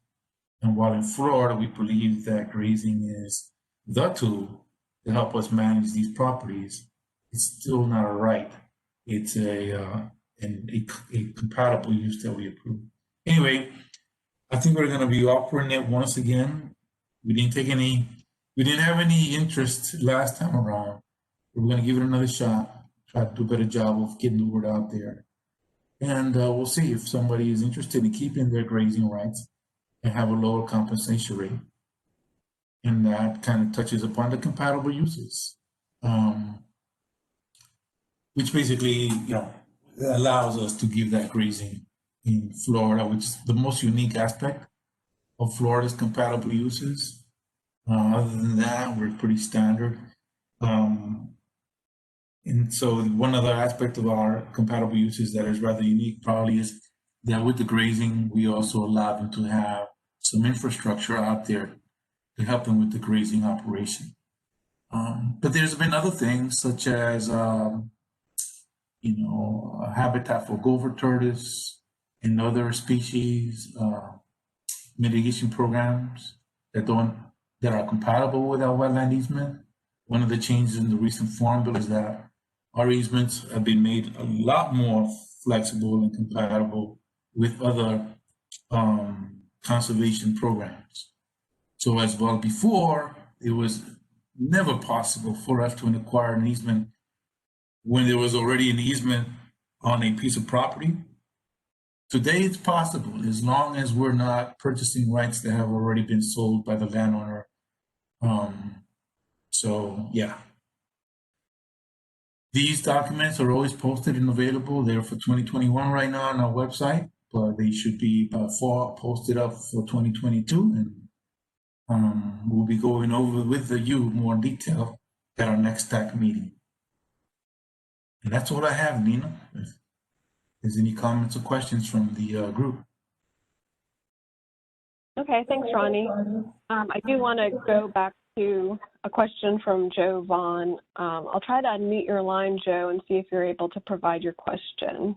And while in Florida, we believe that grazing is the tool to help us manage these properties, it's still not a right. It's a compatible use that we approve. Anyway, I think we're going to be offering it once again. We didn't have any interest last time around. We're going to give it another shot, try to do a better job of getting the word out there. And we'll see if somebody is interested in keeping their grazing rights and have a lower compensation rate. And that kind of touches upon the compatible uses, which basically, allows us to give that grazing in Florida, which is the most unique aspect of Florida's compatible uses. Other than that, we're pretty standard. And so one other aspect of our compatible uses that is rather unique probably is that with the grazing, we also allow them to have some infrastructure out there to help them with the grazing operation. But there's been other things such as, habitat for gopher tortoise and other species, mitigation programs that are compatible with our wetland easement. One of the changes in the recent Farm Bill is that our easements have been made a lot more flexible and compatible with other conservation programs. So as well before, it was never possible for us to acquire an easement when there was already an easement on a piece of property. Today it's possible as long as we're not purchasing rights that have already been sold by the landowner. So yeah. These documents are always posted and available. They're for 2021 right now on our website, but they should be by fall posted up for 2022. And we'll be going over with you more detail at our next STAC meeting. And that's all I have, Nina. If there's any comments or questions from the group. Okay, thanks, Ronnie. I do want to go back to a question from Joe Vaughn. I'll try to unmute your line, Joe, and see if you're able to provide your question.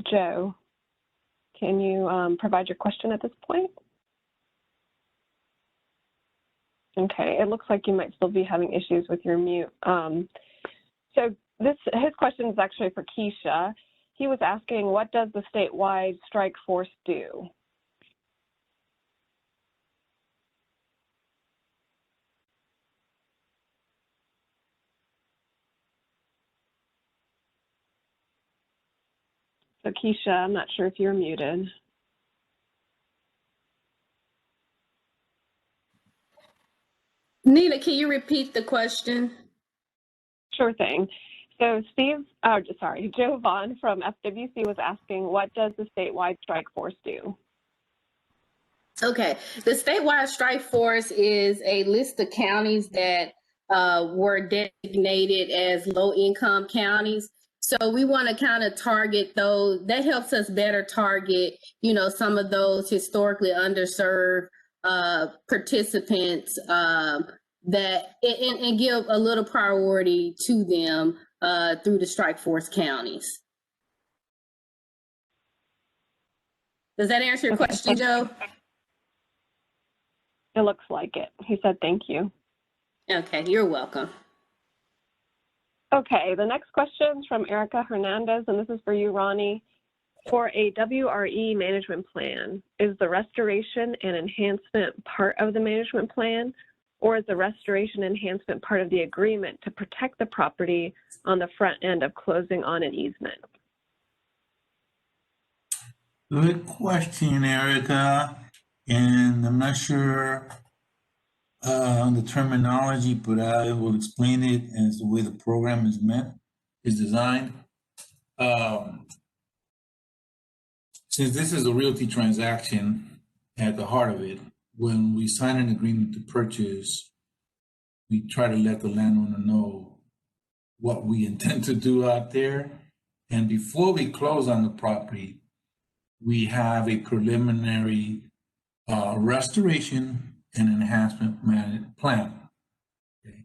Joe, can you provide your question at this point? Okay, it looks like you might still be having issues with your mute. So his question is actually for Keisha. He was asking, what does the statewide strike force do? So Keisha, I'm not sure if you're muted. Nina, can you repeat the question? Sure thing. So Joe Vaughn from FWC was asking, what does the statewide strike force do? Okay, the statewide strike force is a list of counties that were designated as low-income counties. So we want to kind of target those. That helps us better target, some of those historically underserved participants that and give a little priority to them through the strike force counties. Does that answer your question, Joe? It looks like it. He said thank you. Okay, you're welcome. Okay, the next question is from Erica Hernandez, and this is for you, Ronnie. For a WRE management plan, is the restoration and enhancement part of the management plan, or is the restoration enhancement part of the agreement to protect the property on the front end of closing on an easement? Good question, Erica. And I'm not sure on the terminology, but I will explain it as the way the program is designed. Since this is a realty transaction at the heart of it, when we sign an agreement to purchase, we try to let the landowner know what we intend to do out there. And before we close on the property, we have a preliminary restoration and enhancement plan. Okay.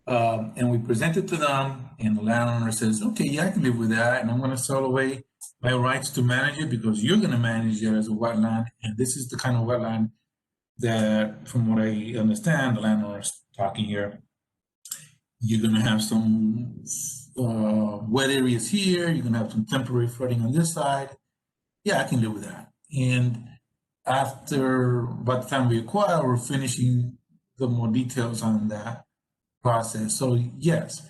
And we present it to them, and the landowner says, okay, yeah, I can live with that, and I'm gonna sell away my rights to manage it because you're gonna manage it as a wetland, and this is the kind of wetland that, from what I understand, the landowner's talking here, you're gonna have some wet areas here, you're gonna have some temporary flooding on this side. Yeah, I can live with that. And by the time we acquire, we're finishing the more details on that process. So yes,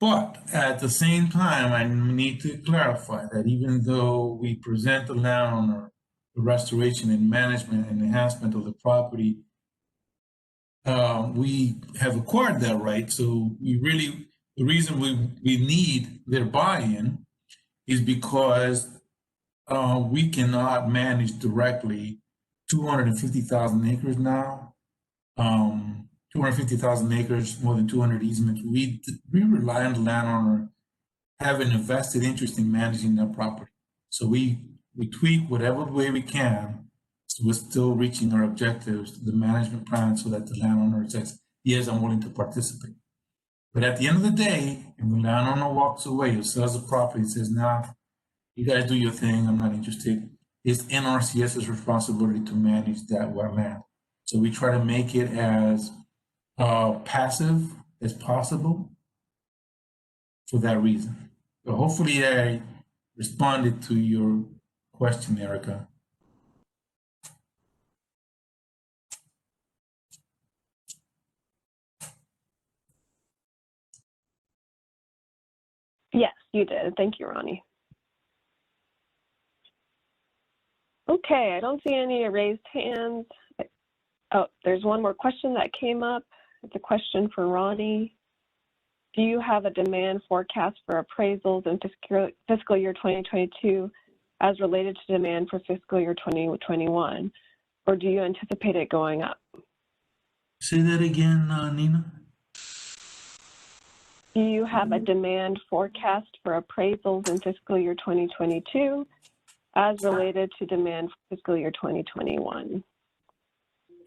but at the same time, I need to clarify that even though we present the landowner the restoration and management and enhancement of the property, we have acquired that right. So the reason we need their buy-in is because we cannot manage directly 250,000 acres now. 250,000 acres, more than 200 easements. We rely on the landowner having a vested interest in managing that property. So we tweak whatever way we can, so we're still reaching our objectives, the management plan, so that the landowner says, yes, I'm willing to participate. But at the end of the day, if the landowner walks away or sells the property and says, nah, you guys do your thing, I'm not interested, it's NRCS's responsibility to manage that wetland. So we try to make it as passive as possible for that reason. So hopefully I responded to your question, Erica. Yes, you did. Thank you, Ronnie. Okay, I don't see any raised hands. Oh, there's one more question that came up. It's a question for Ronnie. Do you have a demand forecast for appraisals in fiscal year 2022 as related to demand for fiscal year 2021? Or do you anticipate it going up? Say that again, Nina. Do you have a demand forecast for appraisals in fiscal year 2022 as related to demand for fiscal year 2021?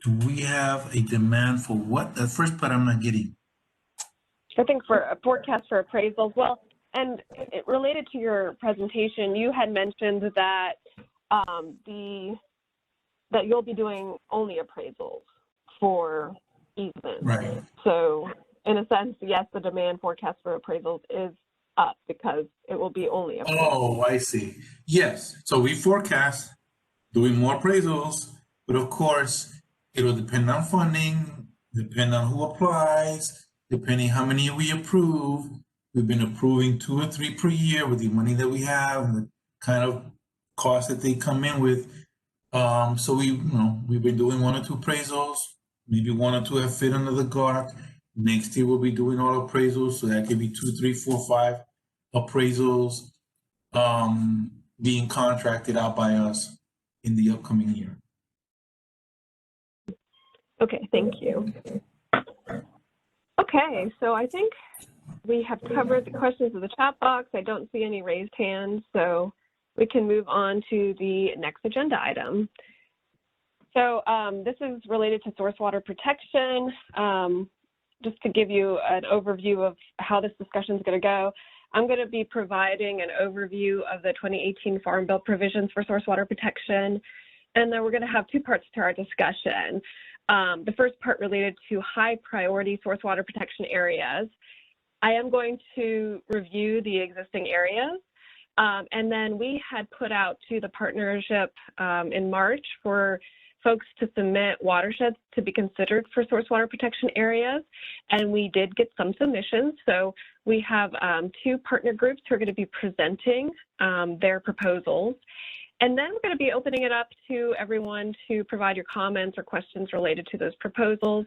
Do we have a demand for what? The first part I'm not getting. I think for a forecast for appraisals. Well, and it related to your presentation, you had mentioned that that you'll be doing only appraisals for easements. Right. So in a sense, yes, the demand forecast for appraisals is up because it will be only appraisals. Oh, I see. Yes. So we forecast doing more appraisals, but of course, it'll depend on funding, depend on who applies, depending how many we approve. We've been approving 2 or 3 per year with the money that we have and the kind of cost that they come in with. So we've been doing 1 or 2 appraisals, maybe 1 or 2 have fit under the GARC. Next year we'll be doing all appraisals, so that could be 2, 3, 4, 5 appraisals being contracted out by us in the upcoming year. Okay, thank you. Okay, so I think we have covered the questions of the chat box. I don't see any raised hands, so we can move on to the next agenda item. So this is related to source water protection. Just to give you an overview of how this discussion is going to go, I'm going to be providing an overview of the 2018 Farm Bill provisions for source water protection, and then we're going to have 2 parts to our discussion. The first part related to high priority source water protection areas. I am going to review the existing areas, and then we had put out to the partnership in March for folks to submit watersheds to be considered for source water protection areas, and we did get some submissions. So we have 2 partner groups who are going to be presenting their proposals. And then we're going to be opening it up to everyone to provide your comments or questions related to those proposals,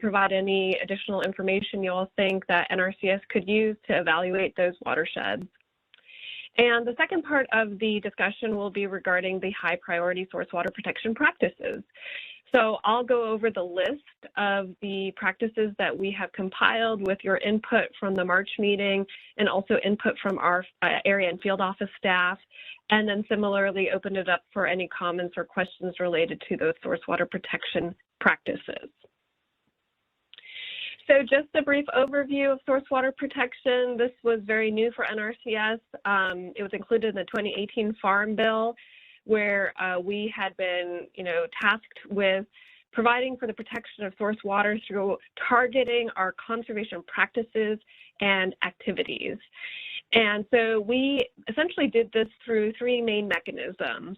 provide any additional information you all think that NRCS could use to evaluate those watersheds. And the second part of the discussion will be regarding the high priority source water protection practices. So I'll go over the list of the practices that we have compiled with your input from the March meeting and also input from our area and field office staff, and then similarly open it up for any comments or questions related to those source water protection practices. So just a brief overview of source water protection. This was very new for NRCS. It was included in the 2018 Farm Bill, where we had been, tasked with providing for the protection of source water through targeting our conservation practices and activities. And so we essentially did this through three main mechanisms.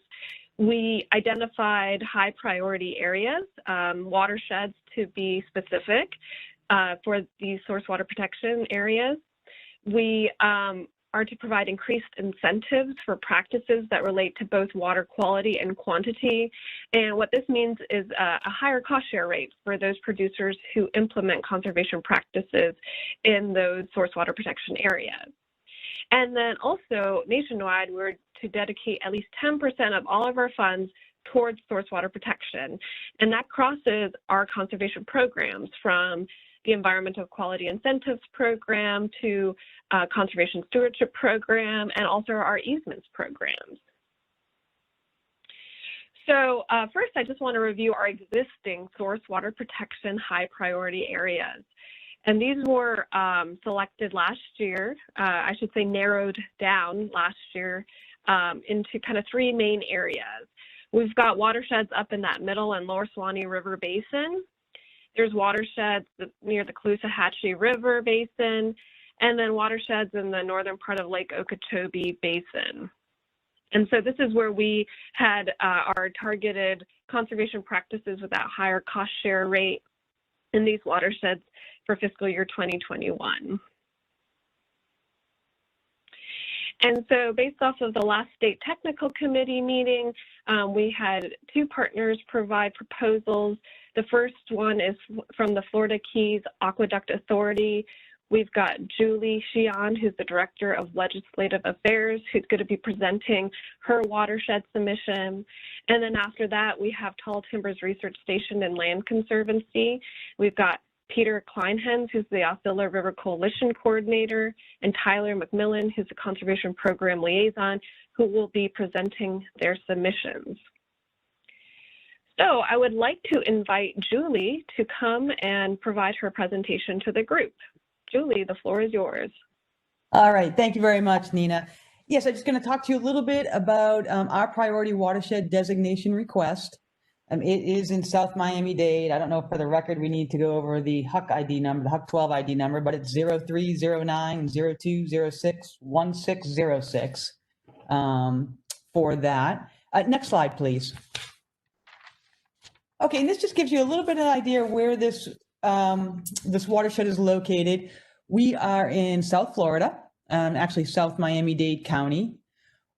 We identified high priority areas, watersheds to be specific for these source water protection areas. We are to provide increased incentives for practices that relate to both water quality and quantity. And what this means is a higher cost share rate for those producers who implement conservation practices in those source water protection areas. And then also nationwide, we're to dedicate at least 10% of all of our funds towards source water protection. And that crosses our conservation programs from the Environmental Quality Incentives Program to Conservation Stewardship Program, and also our easements programs. So first, I just want to review our existing source water protection high priority areas. And these were selected last year, I should say narrowed down last year into kind of three main areas. We've got watersheds up in that middle and lower Suwannee River Basin. There's watersheds near the Caloosahatchee River Basin, and then watersheds in the northern part of Lake Okeechobee Basin. And so this is where we had our targeted conservation practices with that higher cost share rate in these watersheds for fiscal year 2021. And so based off of the last state technical committee meeting, we had two partners provide proposals. The first one is from the Florida Keys Aqueduct Authority. We've got Julie Sheehan, who's the Director of Legislative Affairs, who's going to be presenting her watershed submission. And then after that, we have Tall Timbers Research Station and Land Conservancy. We've got Peter Kleinhens, who's the Osceola River Coalition Coordinator, and Tyler McMillan, who's the Conservation Program Liaison, who will be presenting their submissions. So I would like to invite Julie to come and provide her presentation to the group. Julie, the floor is yours. All right, thank you very much, Nina. Yes, I'm just going to talk to you a little bit about our priority watershed designation request. It is in South Miami-Dade. I don't know if for the record we need to go over the HUC ID number, the HUC 12 ID number, but it's 030902061606 for that. Next slide, please. Okay, and this just gives you a little bit of an idea where this this watershed is located. We are in South Florida, actually South Miami-Dade County.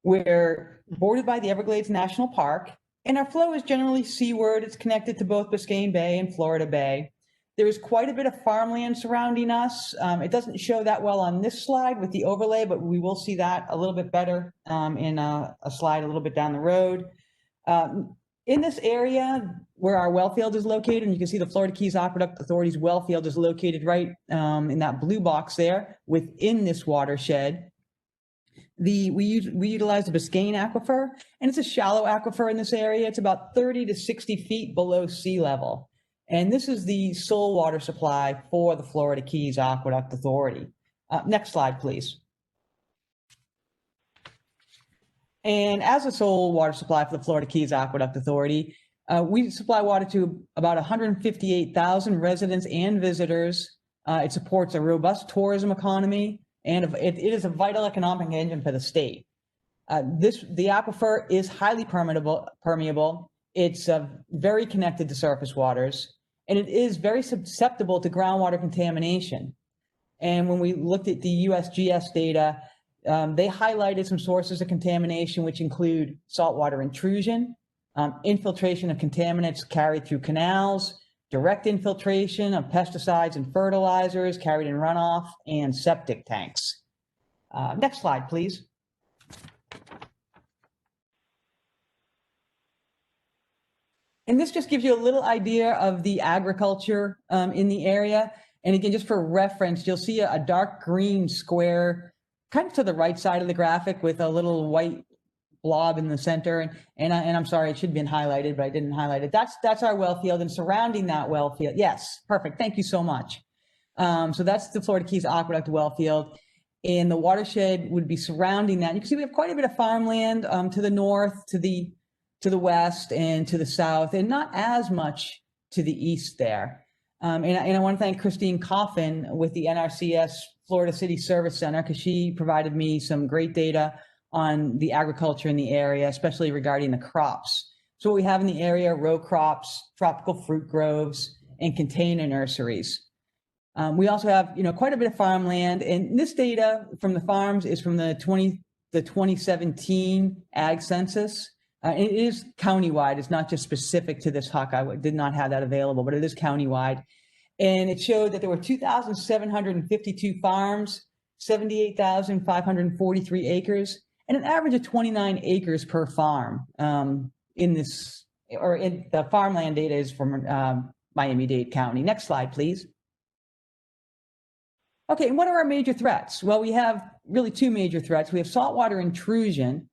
We're bordered by the Everglades National Park, and our flow is generally seaward. It's connected to both Biscayne Bay and Florida Bay. There is quite a bit of farmland surrounding us. It doesn't show that well on this slide with the overlay, but we will see that a little bit better in a slide a little bit down the road. In this area where our well field is located, and you can see the Florida Keys Aqueduct Authority's well field is located right in that blue box there within this watershed. We utilize the Biscayne aquifer, and it's a shallow aquifer in this area. It's about 30 to 60 feet below sea level. And this is the sole water supply for the Florida Keys Aqueduct Authority. Next slide, please. And as a sole water supply for the Florida Keys Aqueduct Authority, we supply water to about 158,000 residents and visitors. It supports a robust tourism economy, and it is a vital economic engine for the state. The aquifer is highly permeable. It's very connected to surface waters, and it is very susceptible to groundwater contamination. And when we looked at the USGS data, they highlighted some sources of contamination, which include saltwater intrusion, infiltration of contaminants carried through canals, direct infiltration of pesticides and fertilizers carried in runoff, and septic tanks. Next slide, please. And this just gives you a little idea of the agriculture in the area. And again, just for reference, you'll see a dark green square kind of to the right side of the graphic with a little white blob in the center. And I'm sorry, it should have been highlighted, but I didn't highlight it. That's our well field, and surrounding that well field. Yes, perfect. Thank you so much. So that's the Florida Keys Aqueduct well field. And the watershed would be surrounding that. You can see we have quite a bit of farmland to the north, to the west, and to the south, and not as much to the east there. And I want to thank Christine Coffin with the NRCS Florida City Service Center, because she provided me some great data on the agriculture in the area, especially regarding the crops. So what we have in the area: row crops, tropical fruit groves, and container nurseries. We also have, quite a bit of farmland, and this data from the farms is from the 2017 Ag Census. It is countywide. It's not just specific to this huck. I did not have that available, but it is countywide. And it showed that there were 2,752 farms, 78,543 acres, and an average of 29 acres per farm in the farmland data is from Miami-Dade County. Next slide, please. Okay, and what are our major threats? Well, we have really two major threats. We have saltwater intrusion,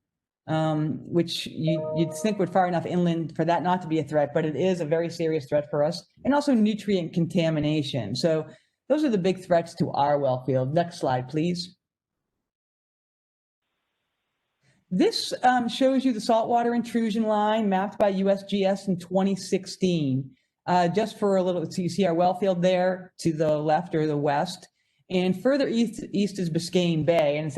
which you'd think would far enough inland for that not to be a threat, but it is a very serious threat for us, and also nutrient contamination. So those are the big threats to our well field. Next slide, please. This shows you the saltwater intrusion line mapped by USGS in 2016. Just for a little, so you see our well field there to the left or the west. And further east is Biscayne Bay, and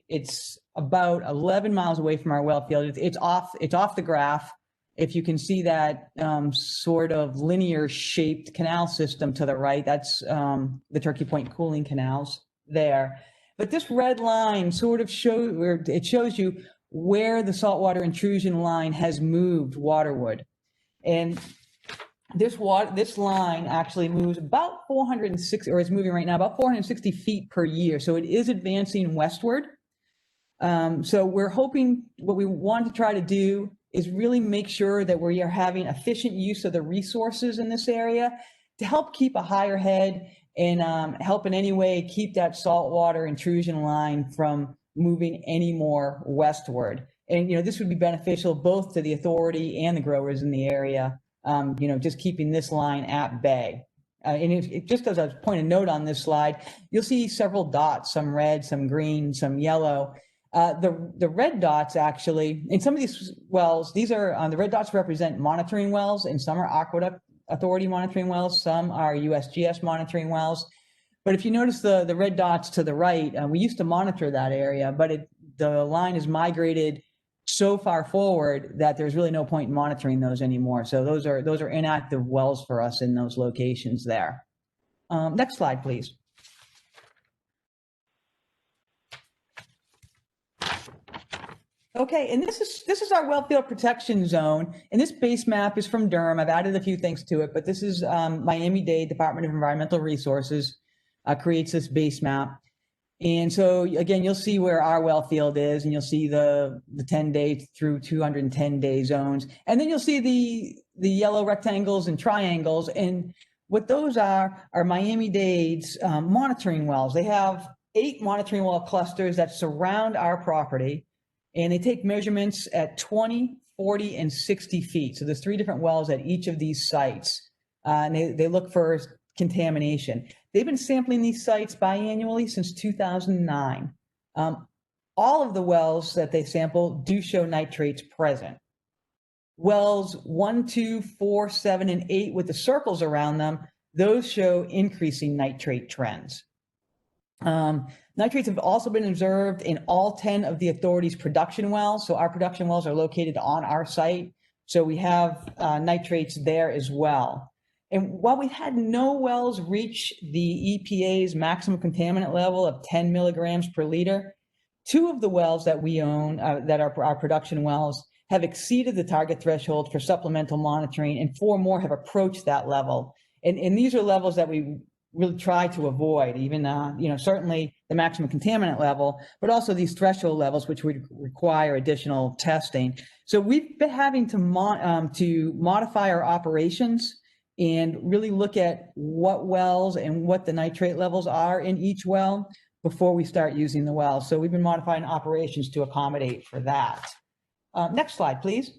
it's about 11 miles away from our well field. It's off the graph. If you can see that sort of linear shaped canal system to the right, that's the Turkey Point cooling canals there. But this red line sort of shows you where the saltwater intrusion line has moved waterward, and this line actually moves about 460, or is moving right now about 460 feet per year. So it is advancing westward. So we're hoping, what we want to try to do is really make sure that we are having efficient use of the resources in this area to help keep a higher head and help in any way keep that saltwater intrusion line from moving any more westward. And, this would be beneficial both to the authority and the growers in the area. Just keeping this line at bay. And just as a point of note on this slide, you'll see several dots, some red, some green, some yellow. The red dots actually, in some of these wells, these are, the red dots represent monitoring wells, and some are Aqueduct Authority monitoring wells, some are USGS monitoring wells. But if you notice the red dots to the right, we used to monitor that area, but the line has migrated so far forward that there's really no point in monitoring those anymore. So those are inactive wells for us in those locations there. Next slide, please. Okay, and this is our well field protection zone, and this base map is from Durham. I've added a few things to it, but this is Miami-Dade Department of Environmental Resources creates this base map. And so again, you'll see where our well field is, and you'll see the 10-day through 210-day zones. And then you'll see the yellow rectangles and triangles. And what those are Miami-Dade's monitoring wells. They have 8 monitoring well clusters that surround our property, and they take measurements at 20, 40, and 60 feet. So there's 3 different wells at each of these sites, and they look for contamination. They've been sampling these sites biannually since 2009. All of the wells that they sample do show nitrates present. Wells 1, 2, 4, 7, and 8 with the circles around them, those show increasing nitrate trends. Nitrates have also been observed in all 10 of the authority's production wells. So our production wells are located on our site. So we have nitrates there as well. And while we had no wells reach the EPA's maximum contaminant level of 10 milligrams per liter, 2 of the wells that we own, that are our production wells, have exceeded the target threshold for supplemental monitoring, and 4 more have approached that level. And these are levels that we really try to avoid, even, certainly the maximum contaminant level, but also these threshold levels, which would require additional testing. So we've been having to modify our operations and really look at what wells and what the nitrate levels are in each well before we start using the well. So we've been modifying operations to accommodate for that. Next slide, please.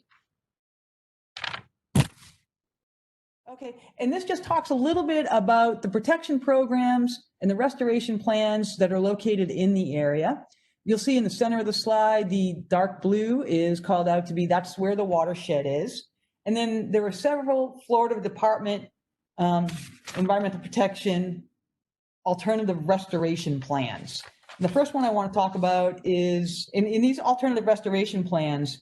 Okay, and this just talks a little bit about the protection programs and the restoration plans that are located in the area. You'll see in the center of the slide, the dark blue is called out to be, that's where the watershed is. And then there are several Florida Department Environmental Protection alternative restoration plans. The first one I want to talk about is, in these alternative restoration plans,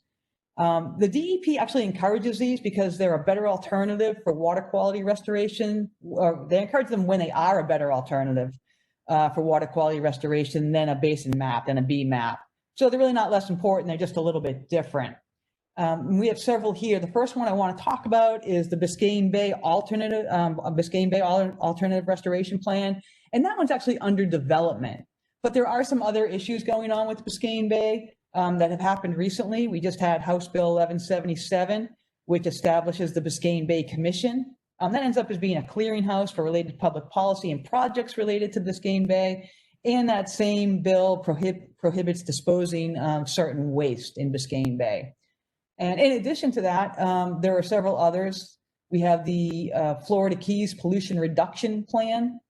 the DEP actually encourages these because they're a better alternative for water quality restoration. Or they encourage them when they are a better alternative for water quality restoration than a basin map and a B map. So they're really not less important, they're just a little bit different. We have several here. The first one I want to talk about is the Biscayne Bay Alternative Restoration Plan. And that one's actually under development. But there are some other issues going on with Biscayne Bay that have happened recently. We just had House Bill 1177, which establishes the Biscayne Bay Commission. That ends up as being a clearinghouse for related public policy and projects related to Biscayne Bay. And that same bill prohibits disposing certain waste in Biscayne Bay. And in addition to that, there are several others. We have the Florida Keys Pollution Reduction Plan,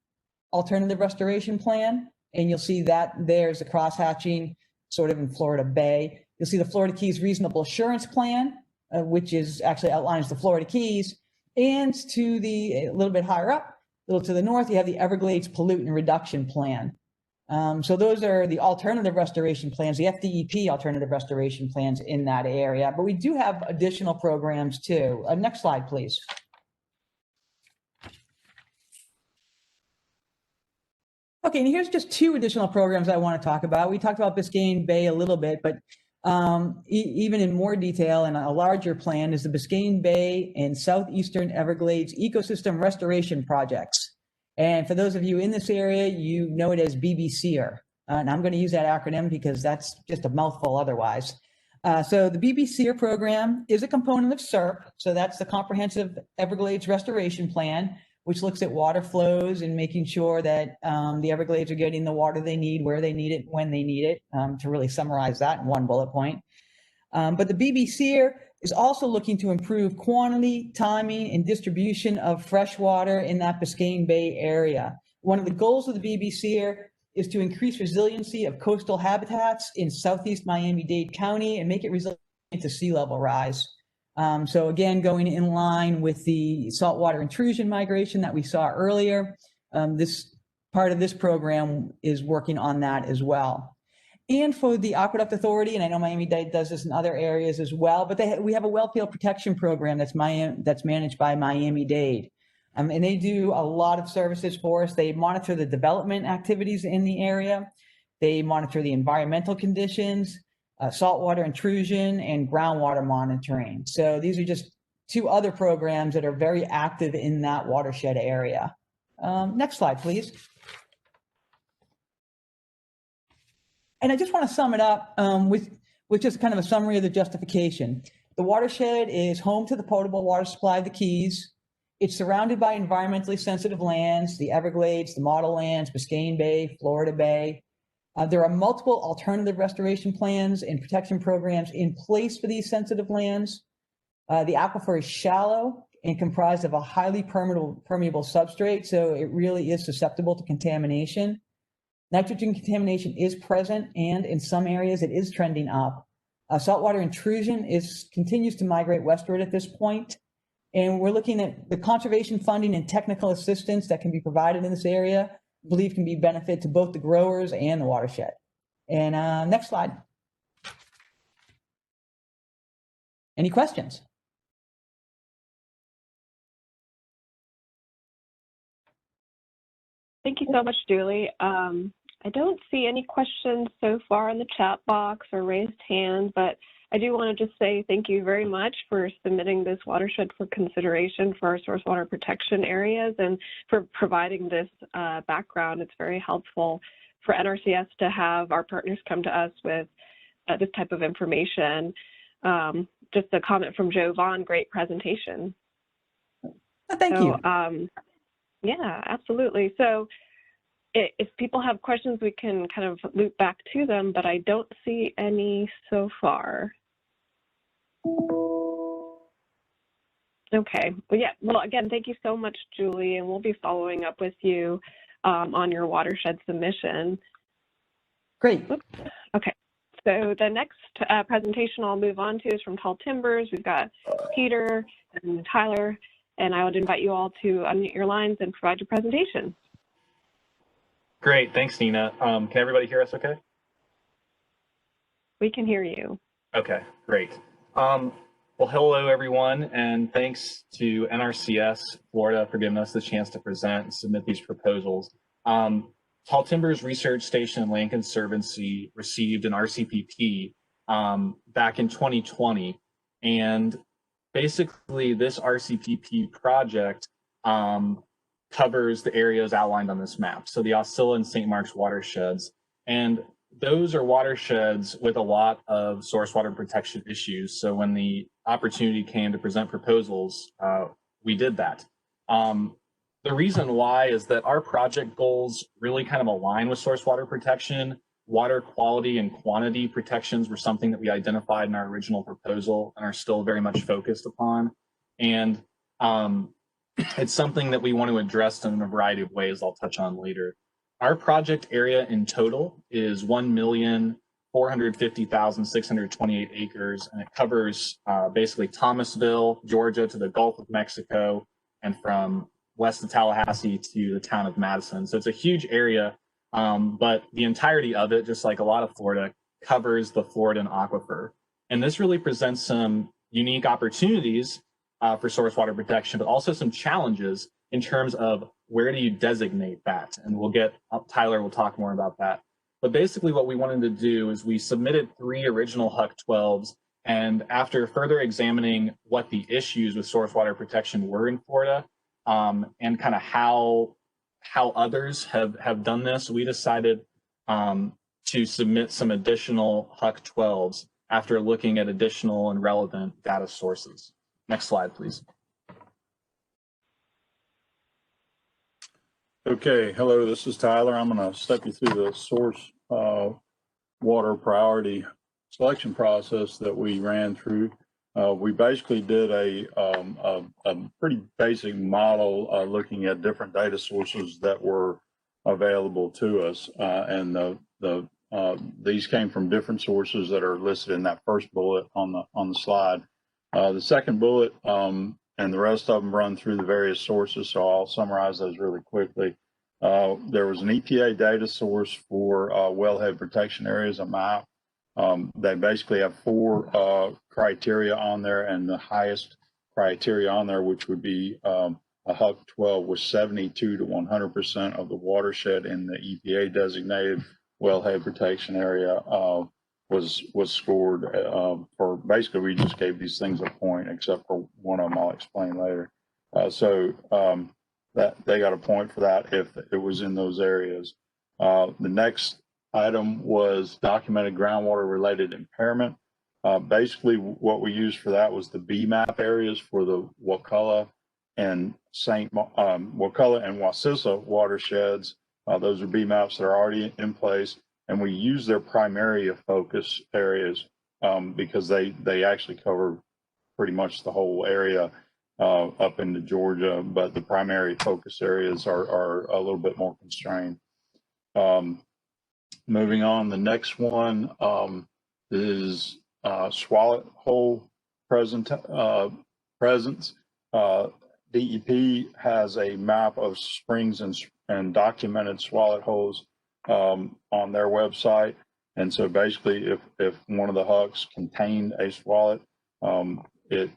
Alternative Restoration Plan. And you'll see that there's a crosshatching sort of in Florida Bay. You'll see the Florida Keys Reasonable Assurance Plan, which is actually outlines the Florida Keys. And to the, a little bit higher up, a little to the north, you have the Everglades Pollutant Reduction Plan. So those are the alternative restoration plans, the FDEP alternative restoration plans in that area. But we do have additional programs too. Next slide, please. Okay, and here's just two additional programs I want to talk about. We talked about Biscayne Bay a little bit, but even in more detail and a larger plan is the Biscayne Bay and Southeastern Everglades Ecosystem Restoration Projects. And for those of you in this area, you know it as BBCR. And I'm going to use that acronym because that's just a mouthful otherwise. So the BBCR program is a component of SERP. So that's the Comprehensive Everglades Restoration Plan, which looks at water flows and making sure that the Everglades are getting the water they need, where they need it, when they need it, to really summarize that in one bullet point. But the BBCR is also looking to improve quantity, timing, and distribution of fresh water in that Biscayne Bay area. One of the goals of the BBCR is to increase resiliency of coastal habitats in Southeast Miami-Dade County and make it resilient to sea level rise. So again, going in line with the saltwater intrusion migration that we saw earlier, this part of this program is working on that as well. And for the Aqueduct Authority, and I know Miami-Dade does this in other areas as well, but we have a wellfield protection program that's managed by Miami-Dade. And they do a lot of services for us. They monitor the development activities in the area. They monitor the environmental conditions, saltwater intrusion, and groundwater monitoring. So these are just two other programs that are very active in that watershed area. Next slide, please. And I just want to sum it up with just kind of a summary of the justification. The watershed is home to the potable water supply of the Keys. It's surrounded by environmentally sensitive lands, the Everglades, the model lands, Biscayne Bay, Florida Bay. There are multiple alternative restoration plans and protection programs in place for these sensitive lands. The aquifer is shallow and comprised of a highly permeable substrate, so it really is susceptible to contamination. Nitrogen contamination is present, and in some areas it is trending up. Saltwater intrusion continues to migrate westward at this point, and we're looking at the conservation funding and technical assistance that can be provided in this area, I believe can be benefit to both the growers and the watershed. And next slide. Any questions? Thank you so much, Julie. I don't see any questions so far in the chat box or raised hands, but I do want to just say thank you very much for submitting this watershed for consideration for our source water protection areas and for providing this background. It's very helpful for NRCS to have our partners come to us with this type of information. Just a comment from Joe Vaughn, great presentation. Thank you. Yeah, absolutely. So if people have questions, we can kind of loop back to them, but I don't see any so far. Okay. Well, yeah. Well, again, thank you so much, Julie, and we'll be following up with you on your watershed submission. Great. Oops. Okay. So the next presentation I'll move on to is from Tall Timbers. We've got Peter and Tyler, and I would invite you all to unmute your lines and provide your presentation. Great. Thanks, Nina. Can everybody hear us okay? We can hear you. Okay, great. Well, hello, everyone, and thanks to NRCS Florida for giving us the chance to present and submit these proposals. Tall Timbers Research Station and Land Conservancy received an RCPP back in 2020, and basically this RCPP project covers the areas outlined on this map. So the Osceola and St. Mark's watersheds, and those are watersheds with a lot of source water protection issues. So when the opportunity came to present proposals, we did that. The reason why is that our project goals really kind of align with source water protection. Water quality and quantity protections were something that we identified in our original proposal and are still very much focused upon. And it's something that we want to address in a variety of ways I'll touch on later. Our project area in total is 1,450,628 acres, and it covers basically Thomasville, Georgia to the Gulf of Mexico, and from west of Tallahassee to the town of Madison. So it's a huge area, but the entirety of it, just like a lot of Florida, covers the Floridan aquifer. And this really presents some unique opportunities for source water protection, but also some challenges in terms of where do you designate that? And we'll get, Tyler will talk more about that. But basically what we wanted to do is we submitted 3 original HUC 12s, and after further examining what the issues with source water protection were in Florida, and kind of how others have done this, we decided to submit some additional HUC 12s after looking at additional and relevant data sources. Next slide, please. Okay, hello, this is Tyler. I'm going to step you through the source water priority selection process that we ran through. We basically did a pretty basic model looking at different data sources that were available to us, and these came from different sources that are listed in that first bullet on the slide. The second bullet and the rest of them run through the various sources, so I'll summarize those really quickly. There was an EPA data source for wellhead protection areas, a map. They basically have 4 criteria on there, and the highest criteria on there, which would be a HUC 12, was 72 to 100% of the watershed in the EPA designated wellhead protection area was scored for. Basically, we just gave these things a point, except for one of them I'll explain later. That they got a point for that if it was in those areas. The next item was documented groundwater related impairment. Basically, what we used for that was the BMAP areas for the Wakulla and Wassissa watersheds. Those are BMAPs that are already in place, and we use their primary focus areas because they actually cover pretty much the whole area up into Georgia, but the primary focus areas are a little bit more constrained. Moving on, the next one is swallow hole presence. DEP has a map of springs and documented swallow holes on their website. And so basically, if one of the HUCs contained a swallow, it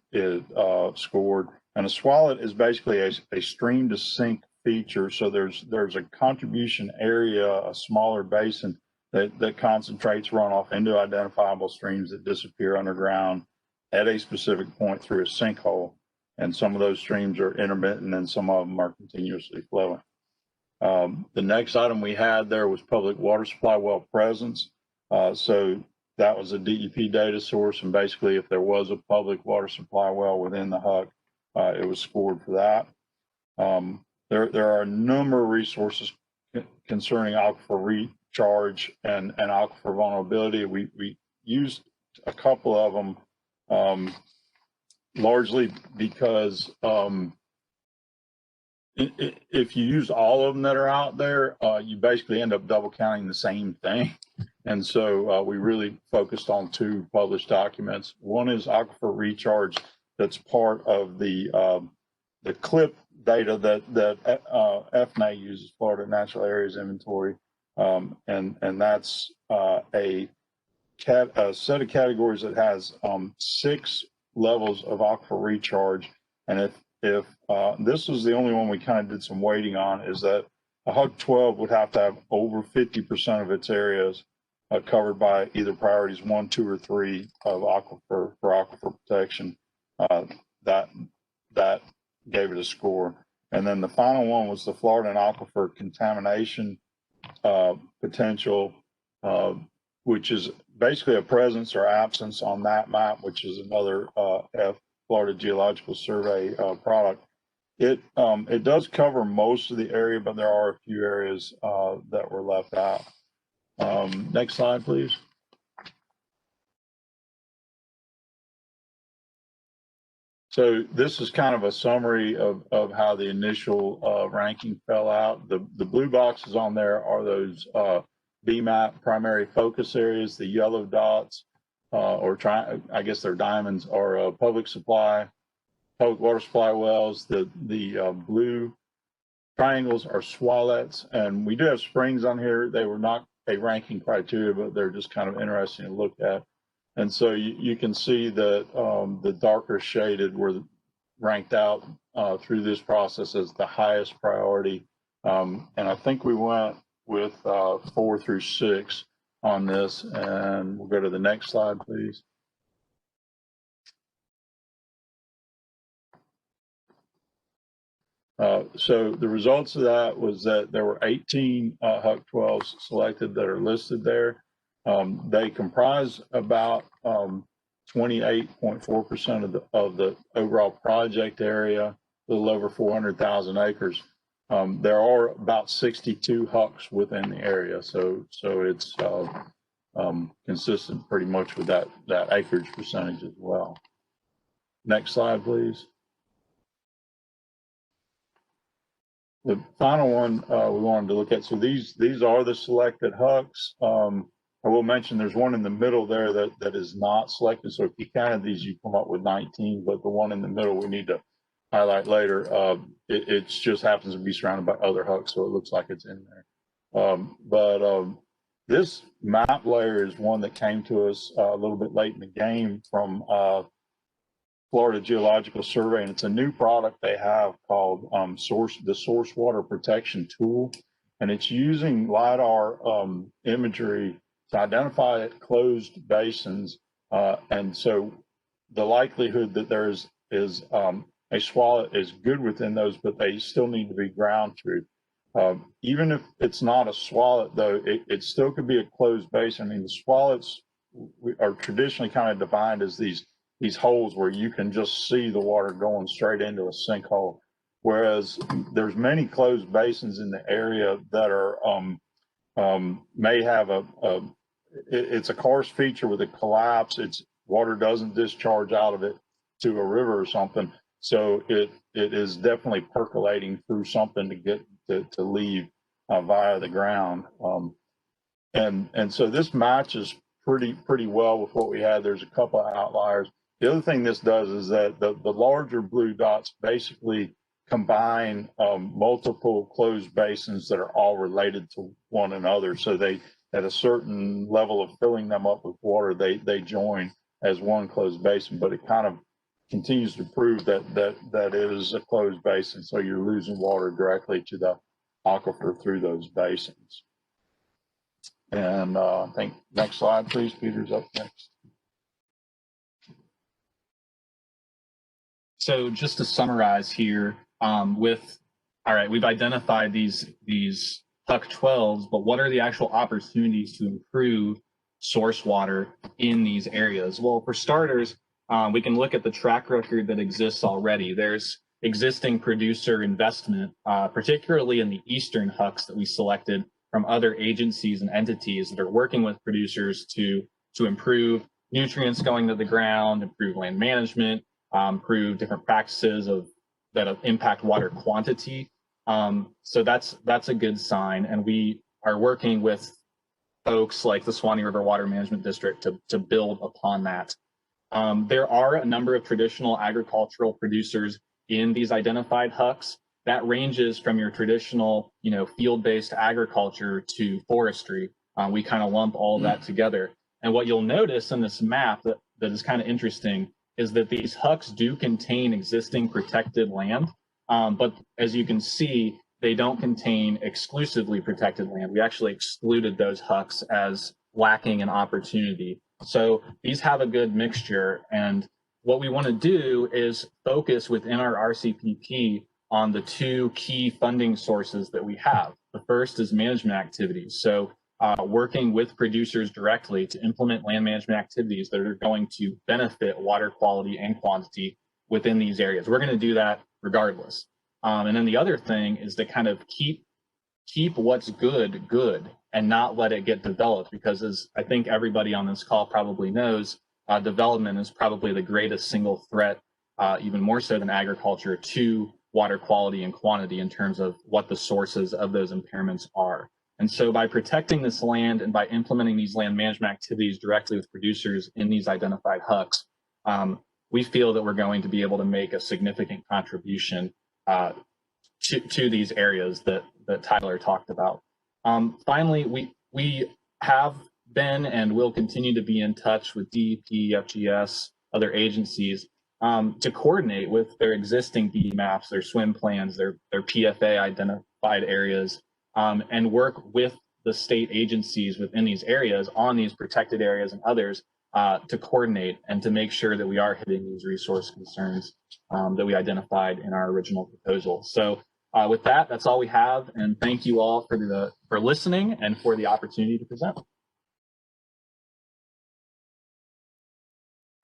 scored. And a swallow is basically a stream to sink feature. So there's a contribution area, a smaller basin that concentrates runoff into identifiable streams that disappear underground at a specific point through a sinkhole. And some of those streams are intermittent and some of them are continuously flowing. The next item we had there was public water supply well presence. So that was a DEP data source, and basically if there was a public water supply well within the HUC, it was scored for that. There are a number of resources concerning aquifer recharge and aquifer vulnerability. We used a couple of them largely because if you use all of them that are out there, you basically end up double counting the same thing. And so we really focused on two published documents. One is aquifer recharge, that's part of the CLIP data that FNA uses, Florida Natural Areas Inventory, and that's a set of categories that has 6 levels of aquifer recharge. And if this was the only one we kind of did some weighting on, is that a HUC 12 would have to have over 50% of its areas covered by either priorities 1, 2, or 3 of aquifer for aquifer protection. That gave it a score. And then the final one was the Florida and aquifer contamination potential, which is basically a presence or absence on that map, which is another Florida Geological Survey product. It does cover most of the area, but there are a few areas that were left out. Next slide, please. So this is kind of a summary of how the initial ranking fell out. The blue boxes on there are those BMAP primary focus areas. The yellow dots, I guess they're diamonds, are public water supply wells. The blue triangles are swallets, and we do have springs on here. They were not a ranking criteria, but they're just kind of interesting to look at. And so you can see that the darker shaded were ranked out through this process as the highest priority. And I think we went with 4 through 6 on this. And we'll go to the next slide, please. So the results of that was that there were 18 HUC 12s selected that are listed there. They comprise about 28.4% of the overall project area, a little over 400,000 acres. There are about 62 HUCs within the area, so it's consistent pretty much with that acreage percentage as well. Next slide, please. The final one we wanted to look at, so these are the selected HUCs. I will mention there's one in the middle there that is not selected. So if you counted these, you come up with 19, but the one in the middle we need to highlight later. It just happens to be surrounded by other HUCs, so it looks like it's in there. This map layer is one that came to us a little bit late in the game from Florida Geological Survey, and it's a new product they have called the Source Water Protection Tool, and it's using LiDAR imagery to identify closed basins, and so the likelihood that there is a swallet is good within those, but they still need to be ground truth. Even if it's not a swallet, though, it still could be a closed basin. I mean, the swallets are traditionally kind of defined as these holes where you can just see the water going straight into a sinkhole, whereas there's many closed basins in the area that are may have it's a karst feature with a collapse. It's water doesn't discharge out of it to a river or something, so it is definitely percolating through something to get to leave via the ground, and so this matches pretty well with what we had. There's a couple of outliers. The other thing this does is that the larger blue dots basically combine multiple closed basins that are all related to one another. So they, at a certain level of filling them up with water, they join as one closed basin, but it kind of continues to prove that it is a closed basin. So you're losing water directly to the aquifer through those basins. And I think next slide, please. Peter's up next. So just to summarize here, we've identified these HUC 12s, but what are the actual opportunities to improve source water in these areas? Well, for starters, we can look at the track record that exists already. There's existing producer investment, particularly in the eastern HUCs that we selected from other agencies and entities that are working with producers to improve nutrients going to the ground, improve land management, prove different practices that impact water quantity. So that's a good sign, and we are working with folks like the Swanee River Water Management District to build upon that. There are a number of traditional agricultural producers in these identified HUCs. That ranges from your traditional, field-based agriculture to forestry. We kind of lump all of that together. And what you'll notice in this map that is kind of interesting is that these HUCs do contain existing protected land, but as you can see, they don't contain exclusively protected land. We actually excluded those HUCs as lacking an opportunity. So these have a good mixture, and what we want to do is focus within our RCPP on the two key funding sources that we have. The first is management activities. So working with producers directly to implement land management activities that are going to benefit water quality and quantity within these areas. We're going to do that regardless. And then the other thing is to kind of keep what's good and not let it get developed, because as I think everybody on this call probably knows, development is probably the greatest single threat, even more so than agriculture, to water quality and quantity in terms of what the sources of those impairments are. And so by protecting this land and by implementing these land management activities directly with producers in these identified HUCs, we feel that we're going to be able to make a significant contribution to these areas that Tyler talked about. Finally, we have been and will continue to be in touch with DEP, FGS, other agencies to coordinate with their existing DE maps, their swim plans, their PFA identified areas, and work with the state agencies within these areas on these protected areas and others to coordinate and to make sure that we are hitting these resource concerns that we identified in our original proposal. So with that, that's all we have, and thank you all for listening and for the opportunity to present.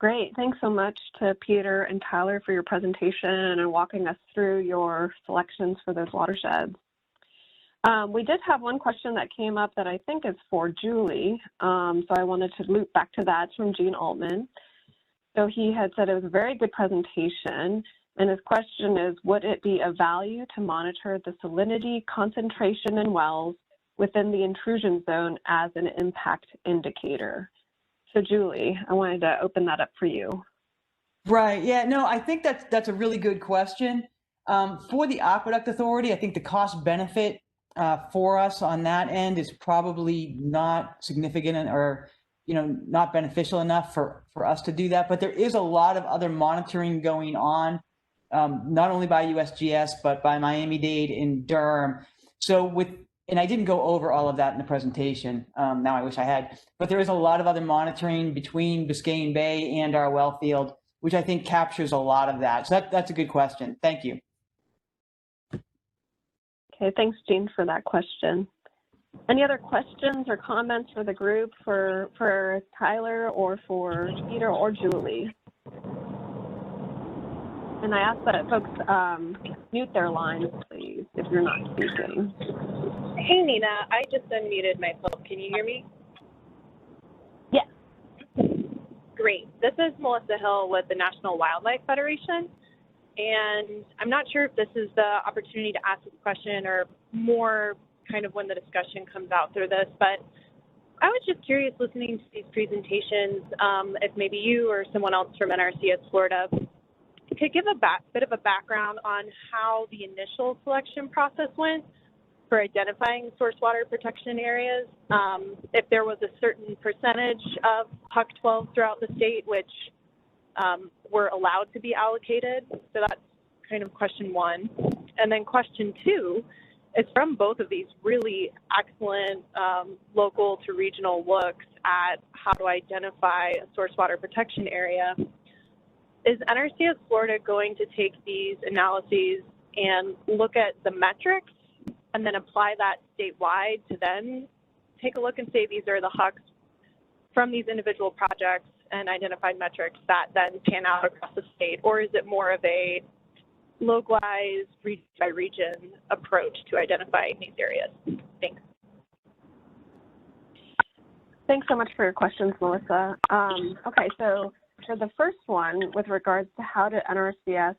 Great. Thanks so much to Peter and Tyler for your presentation and walking us through your selections for those watersheds. We did have one question that came up that I think is for Julie, so I wanted to loop back to that. It's from Gene Altman. So he had said it was a very good presentation, and his question is, would it be of value to monitor the salinity concentration in wells within the intrusion zone as an impact indicator? So Julie, I wanted to open that up for you. Right. Yeah, no, I think that's a really good question. For the Aqueduct Authority, I think the cost benefit for us on that end is probably not significant or not beneficial enough for us to do that. But there is a lot of other monitoring going on, not only by USGS, but by Miami-Dade and Durham. So and I didn't go over all of that in the presentation. Now I wish I had, but there is a lot of other monitoring between Biscayne Bay and our well field, which I think captures a lot of that. So that's a good question. Thank you. Okay, thanks, Jean, for that question. Any other questions or comments for the group for Tyler or for Peter or Julie? And I ask that folks mute their lines, please, if you're not speaking. Hey, Nina, I just unmuted myself. Can you hear me? Yes. Great. This is Melissa Hill with the National Wildlife Federation. And I'm not sure if this is the opportunity to ask this question or more kind of when the discussion comes out through this, but I was just curious listening to these presentations, if maybe you or someone else from NRCS Florida could give a bit of a background on how the initial selection process went for identifying source water protection areas, if there was a certain percentage of HUC 12 throughout the state which were allowed to be allocated. So that's kind of question one. And then question two is from both of these really excellent local to regional looks at how to identify a source water protection area. Is NRCS Florida going to take these analyses and look at the metrics and then apply that statewide to then take a look and say these are the HUCs from these individual projects and identified metrics that then pan out across the state? Or is it more of a localized region by region approach to identifying these areas? Thanks. Thanks so much for your questions, Melissa. Okay, so answer the first one with regards to how did NRCS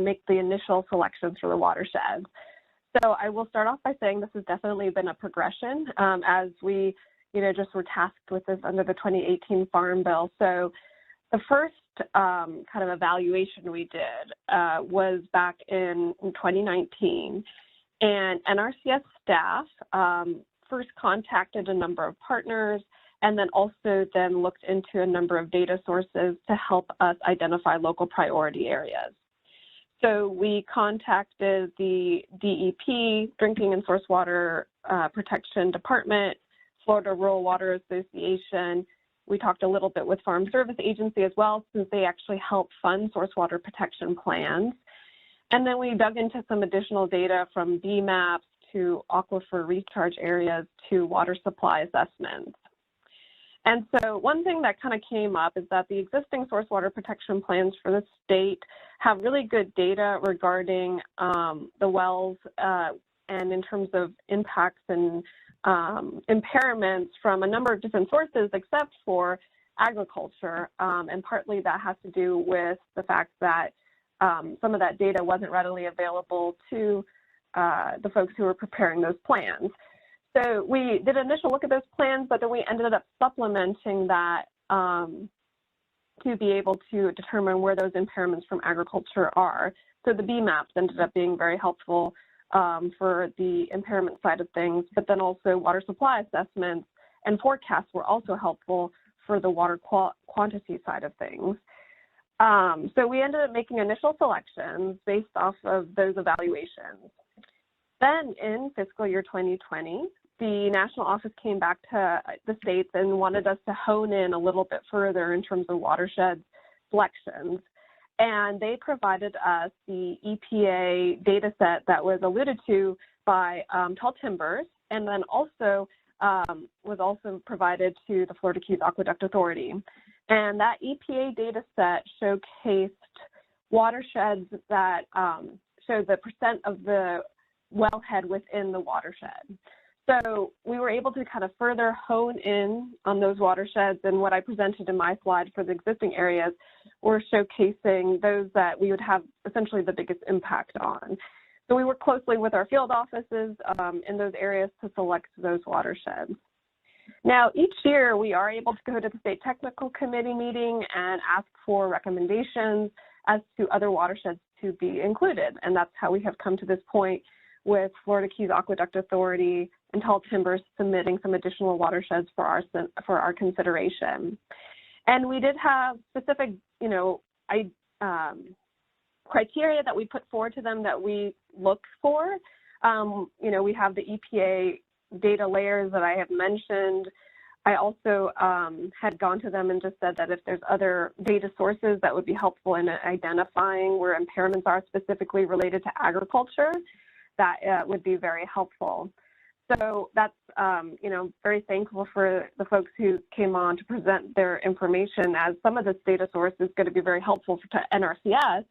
make the initial selections for the watersheds. So I will start off by saying this has definitely been a progression as we, just were tasked with this under the 2018 Farm Bill. So the first kind of evaluation we did was back in 2019, and NRCS staff first contacted a number of partners and then also looked into a number of data sources to help us identify local priority areas. So we contacted the DEP, Drinking and Source Water Protection Department, Florida Rural Water Association. We talked a little bit with Farm Service Agency as well, since they actually help fund source water protection plans. And then we dug into some additional data from BMAPs to aquifer recharge areas to water supply assessments. And so one thing that kind of came up is that the existing source water protection plans for the state have really good data regarding the wells and in terms of impacts and impairments from a number of different sources except for agriculture. And partly that has to do with the fact that some of that data wasn't readily available to the folks who were preparing those plans. So we did an initial look at those plans, but then we ended up supplementing that to be able to determine where those impairments from agriculture are. So the BMAPs ended up being very helpful for the impairment side of things, but then also water supply assessments and forecasts were also helpful for the water quantity side of things. So we ended up making initial selections based off of those evaluations. Then in fiscal year 2020, the national office came back to the states and wanted us to hone in a little bit further in terms of watershed selections. And they provided us the EPA data set that was alluded to by Tall Timbers, and then also was also provided to the Florida Keys Aqueduct Authority. And that EPA data set showcased watersheds that showed the percent of the wellhead within the watershed. So we were able to kind of further hone in on those watersheds, and what I presented in my slide for the existing areas were showcasing those that we would have essentially the biggest impact on. So we work closely with our field offices in those areas to select those watersheds. Now, each year we are able to go to the State Technical Committee meeting and ask for recommendations as to other watersheds to be included, and that's how we have come to this point with Florida Keys Aqueduct Authority and Tall Timbers submitting some additional watersheds for our consideration. And we did have specific, criteria that we put forward to them that we look for. We have the EPA data layers that I have mentioned. I also had gone to them and just said that if there's other data sources that would be helpful in identifying where impairments are specifically related to agriculture, that would be very helpful. So that's, very thankful for the folks who came on to present their information, as some of this data source is going to be very helpful to NRCS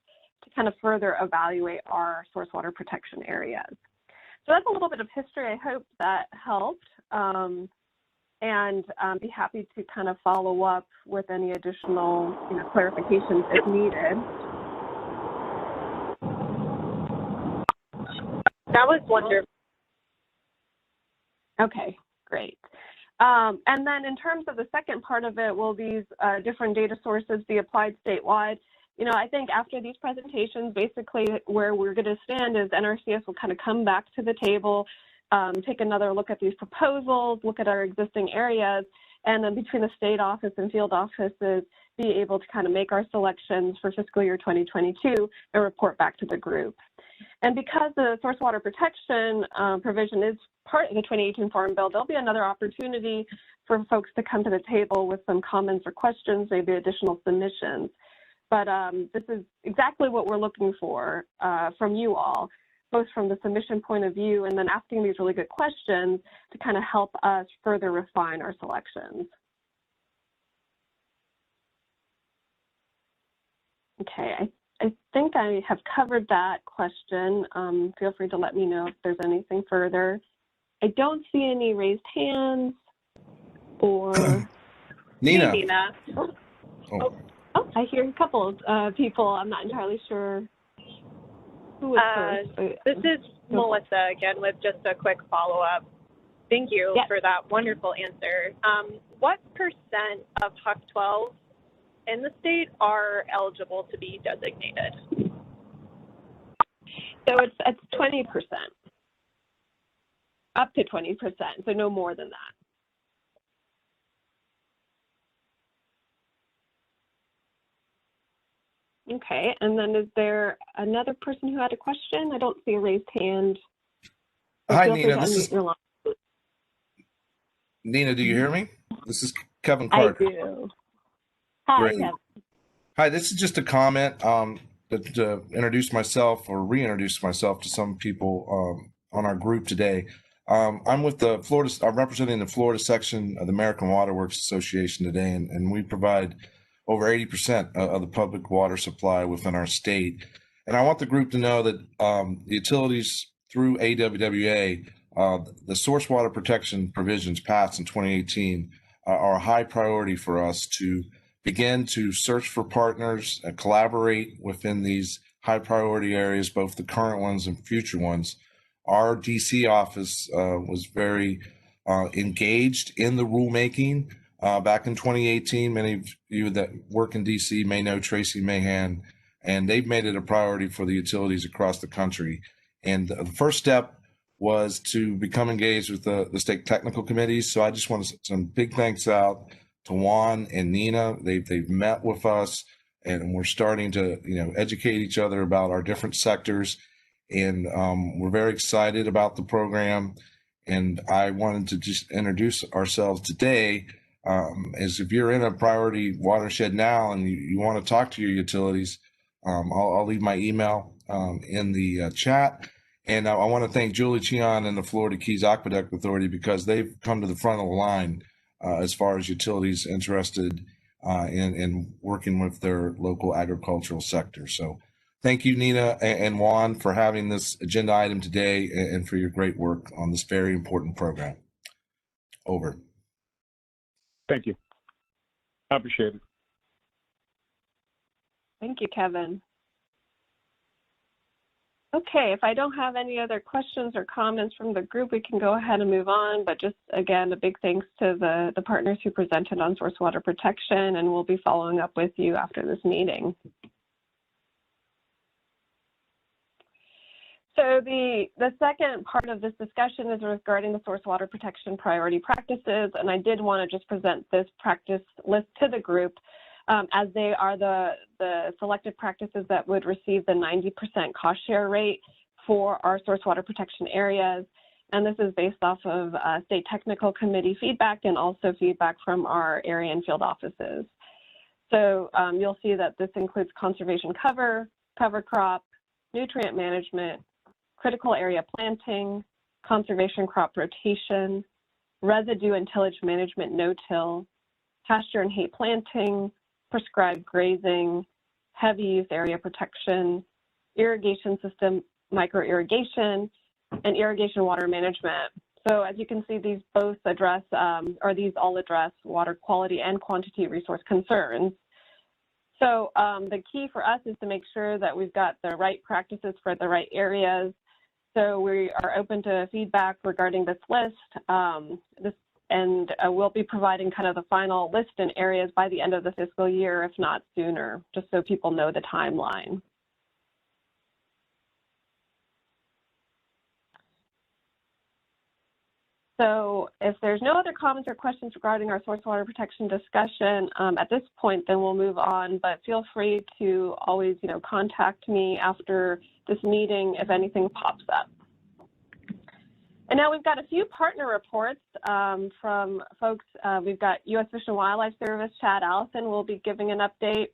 to kind of further evaluate our source water protection areas. So that's a little bit of history. I hope that helped. And be happy to kind of follow up with any additional clarifications if needed. That was wonderful. Okay, great. And then in terms of the second part of it, will these different data sources be applied statewide? I think after these presentations, basically where we're going to stand is NRCS will kind of come back to the table, take another look at these proposals, look at our existing areas, and then between the state office and field offices, be able to kind of make our selections for fiscal year 2022 and report back to the group. And because the source water protection provision is part of the 2018 Farm Bill, there'll be another opportunity for folks to come to the table with some comments or questions, maybe additional submissions. But this is exactly what we're looking for from you all, both from the submission point of view and then asking these really good questions to kind of help us further refine our selections. Okay, I think I have covered that question. Feel free to let me know if there's anything further. I don't see any raised hands or Nina. Hey, Nina. Oh, I hear a couple of people. I'm not entirely sure who was first. This is Melissa again with just a quick follow-up. Thank you for that wonderful answer. What percent of HUC 12 in the state are eligible to be designated? So it's 20%, up to 20%, so no more than that. Okay, and then is there another person who had a question? I don't see a raised hand. So Hi, feel free Nina. to This unmute is your line. Nina. Do you hear me? This is Kevin Carter. I do. Hi, Great. Kevin. Hi, this is just a comment to introduce myself or reintroduce myself to some people on our group today. I'm with the Florida. I'm representing the Florida section of the American Water Works Association today, and we provide over 80% of the public water supply within our state. And I want the group to know that the utilities through AWWA, the source water protection provisions passed in 2018 are a high priority for us to begin to search for partners, collaborate within these high priority areas, both the current ones and future ones. Our DC office was very engaged in the rulemaking back in 2018. Many of you that work in DC may know Tracy Mahan, and they've made it a priority for the utilities across the country. And the first step was to become engaged with the state technical committees. So I just want to send some big thanks out to Juan and Nina. They've met with us, and we're starting to educate each other about our different sectors. And we're very excited about the program. And I wanted to just introduce ourselves today as if you're in a priority watershed now and you want to talk to your utilities, I'll leave my email in the chat. And I want to thank Julie Chion and the Florida Keys Aqueduct Authority because they've come to the front of the line as far as utilities interested in working with their local agricultural sector. So thank you, Nina and Juan, for having this agenda item today and for your great work on this very important program. Over. Thank you. I appreciate it. Thank you, Kevin. Okay, if I don't have any other questions or comments from the group, we can go ahead and move on. But just again, a big thanks to the partners who presented on source water protection, and we'll be following up with you after this meeting. So the second part of this discussion is regarding the source water protection priority practices, and I did want to just present this practice list to the group as they are the selected practices that would receive the 90% cost share rate for our source water protection areas. And this is based off of state technical committee feedback and also feedback from our area and field offices. So you'll see that this includes conservation cover crop, nutrient management, critical area planting, conservation crop rotation, residue and tillage management no-till, pasture and hay planting, prescribed grazing, heavy use area protection, irrigation system micro-irrigation, and irrigation water management. So as you can see, these both address, or these all address water quality and quantity resource concerns. So the key for us is to make sure that we've got the right practices for the right areas. So we are open to feedback regarding this list, and we'll be providing kind of the final list and areas by the end of the fiscal year, if not sooner, just so people know the timeline. So if there's no other comments or questions regarding our source water protection discussion at this point, then we'll move on, but feel free to always, contact me after this meeting if anything pops up. And now we've got a few partner reports from folks. We've got U.S. Fish and Wildlife Service, Chad Allison will be giving an update.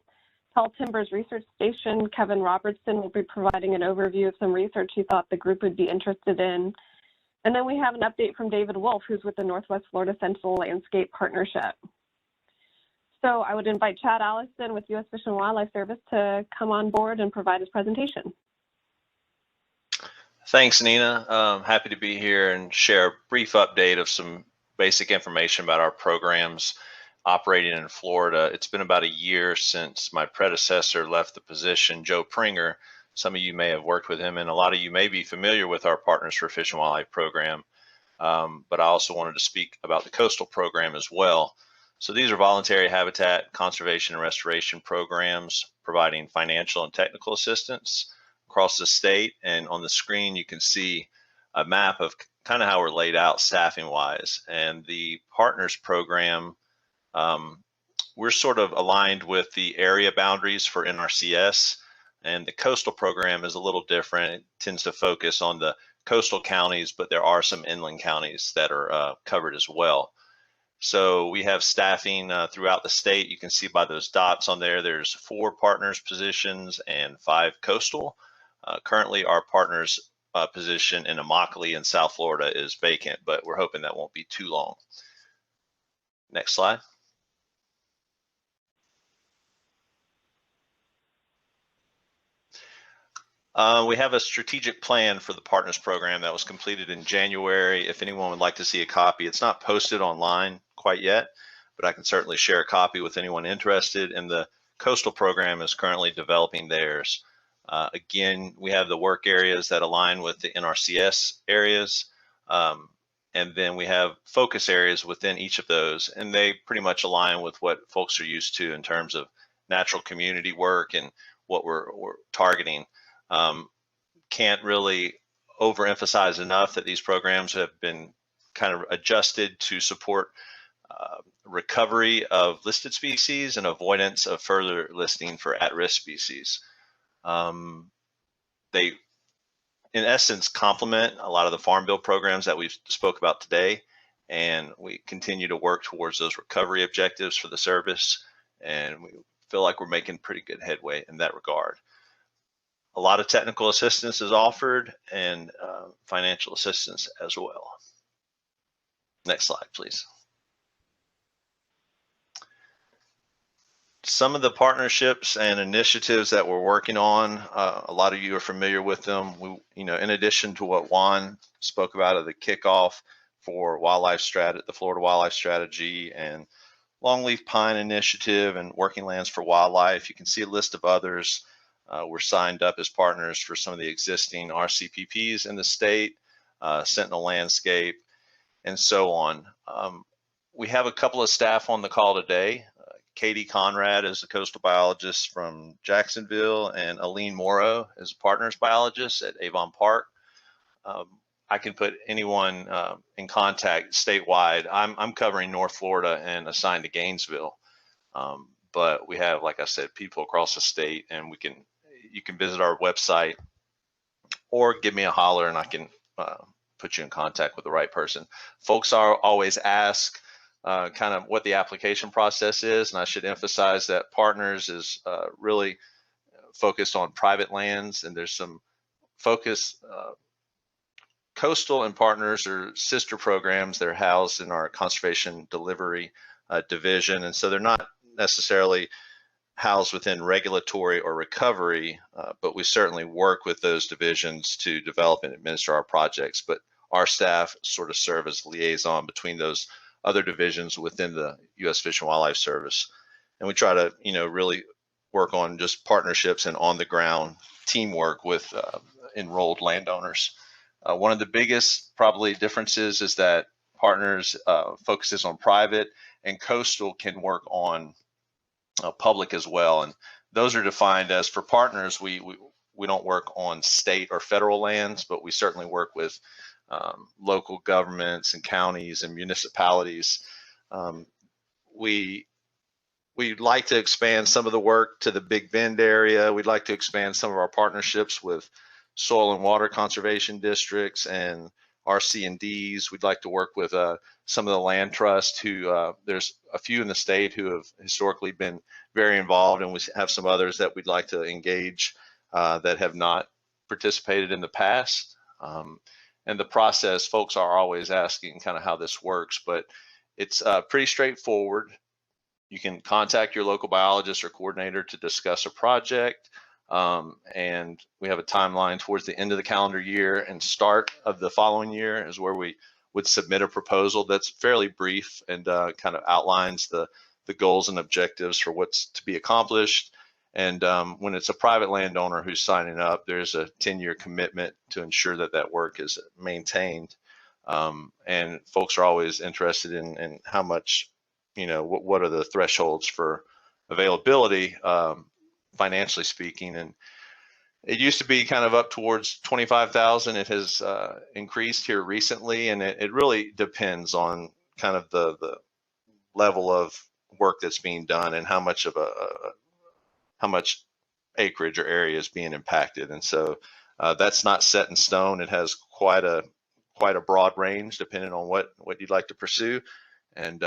Tall Timbers Research Station, Kevin Robertson will be providing an overview of some research he thought the group would be interested in. And then we have an update from David Wolf, who's with the Northwest Florida Central Landscape Partnership. So I would invite Chad Allison with U.S. Fish and Wildlife Service to come on board and provide his presentation. Thanks, Nina. Happy to be here and share a brief update of some basic information about our programs. operating in Florida. It's been about a year since my predecessor left the position, Joe Pringer. Some of you may have worked with him, and a lot of you may be familiar with our Partners for Fish and Wildlife program. But I also wanted to speak about the coastal program as well. So these are voluntary habitat conservation and restoration programs providing financial and technical assistance across the state. And on the screen, you can see a map of kind of how we're laid out staffing wise. And the Partners program, we're sort of aligned with the area boundaries for NRCS, and the coastal program is a little different. It tends to focus on the coastal counties, but there are some inland counties that are covered as well. So we have staffing throughout the state. You can see by those dots on there, there's 4 partners positions and 5 coastal. Currently our partners position in Immokalee in South Florida is vacant, but we're hoping that won't be too long. Next slide. We have a strategic plan for the Partners program that was completed in January. If anyone would like to see a copy, it's not posted online quite yet, but I can certainly share a copy with anyone interested. And the coastal program is currently developing theirs. Again, we have the work areas that align with the NRCS areas. And then we have focus areas within each of those, and they pretty much align with what folks are used to in terms of natural community work and what we're targeting. Can't really overemphasize enough that these programs have been kind of adjusted to support recovery of listed species and avoidance of further listing for at-risk species. They, in essence, complement a lot of the Farm Bill programs that we've spoke about today, and we continue to work towards those recovery objectives for the service, and we feel like we're making pretty good headway in that regard. A lot of technical assistance is offered and financial assistance as well. Next slide, please. Some of the partnerships and initiatives that we're working on, a lot of you are familiar with them. We, in addition to what Juan spoke about at the kickoff for wildlife strategy, the Florida Wildlife Strategy and Longleaf Pine Initiative and Working Lands for Wildlife, you can see a list of others. We're signed up as partners for some of the existing RCPPs in the state, Sentinel Landscape, and so on. We have a couple of staff on the call today. Katie Conrad is a coastal biologist from Jacksonville, and Aline Morrow is a partners biologist at Avon Park. I can put anyone in contact statewide. I'm covering North Florida and assigned to Gainesville. But we have, like I said, people across the state, and you can visit our website or give me a holler and I can put you in contact with the right person. Folks always ask kind of what the application process is, and I should emphasize that Partners is really focused on private lands, and there's some focus. Coastal and Partners are sister programs. They're housed in our conservation delivery division, and so they're not necessarily housed within regulatory or recovery, but we certainly work with those divisions to develop and administer our projects. But our staff sort of serve as liaison between those other divisions within the U.S. Fish and Wildlife Service. And we try to, really work on just partnerships and on the ground teamwork with enrolled landowners. One of the biggest probably differences is that Partners focuses on private, and coastal can work on public as well. And those are defined as, for Partners, we don't work on state or federal lands, but we certainly work with local governments and counties and municipalities. We'd like to expand some of the work to the Big Bend area. We'd like to expand some of our partnerships with soil and water conservation districts and RC&Ds. We'd like to work with some of the land trusts who, there's a few in the state who have historically been very involved, and we have some others that we'd like to engage that have not participated in the past. And the process, folks are always asking kind of how this works, but it's pretty straightforward. You can contact your local biologist or coordinator to discuss a project. And we have a timeline towards the end of the calendar year and start of the following year is where we would submit a proposal that's fairly brief and kind of outlines the the goals and objectives for what's to be accomplished. And when it's a private landowner who's signing up, there's a 10-year commitment to ensure that that work is maintained. And folks are always interested in how much, what are the thresholds for availability, financially speaking. And it used to be kind of up towards 25,000. It has increased here recently, and it really depends on kind of the level of work that's being done and how much acreage or area is being impacted. And so that's not set in stone. It has quite a broad range depending on what you'd like to pursue. And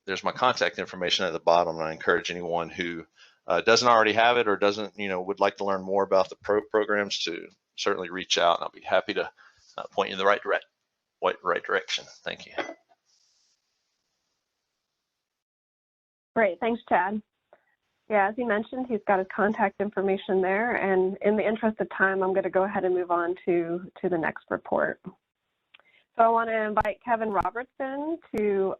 there's my contact information at the bottom, and I encourage anyone who doesn't already have it or doesn't, would like to learn more about the programs to certainly reach out, and I'll be happy to point you in the right direction. Thank you. Great, thanks, Chad. Yeah, as he mentioned, he's got his contact information there, and in the interest of time, I'm going to go ahead and move on to the next report. So I want to invite Kevin Robertson to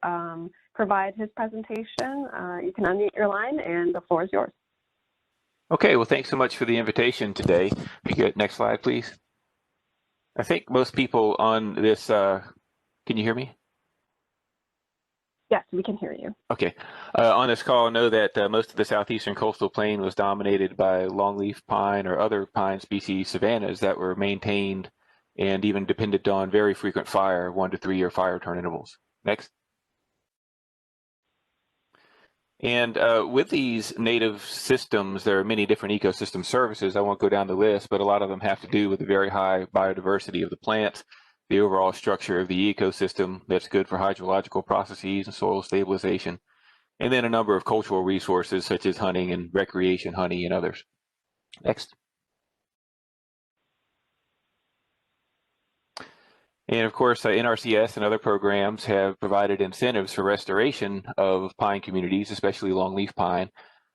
provide his presentation. You can unmute your line, and the floor is yours. Okay, well, thanks so much for the invitation today. You get next slide, please. I think most people on this, can you hear me? Yes, we can hear you. Okay. On this call, know that most of the southeastern coastal plain was dominated by longleaf pine or other pine species savannas that were maintained and even depended on very frequent fire, 1 to 3 year fire turn intervals. Next. And with these native systems, there are many different ecosystem services. I won't go down the list, but a lot of them have to do with the very high biodiversity of the plants, the overall structure of the ecosystem that's good for hydrological processes and soil stabilization, and then a number of cultural resources such as hunting and recreation, honey, and others. Next. And of course, NRCS and other programs have provided incentives for restoration of pine communities, especially longleaf pine,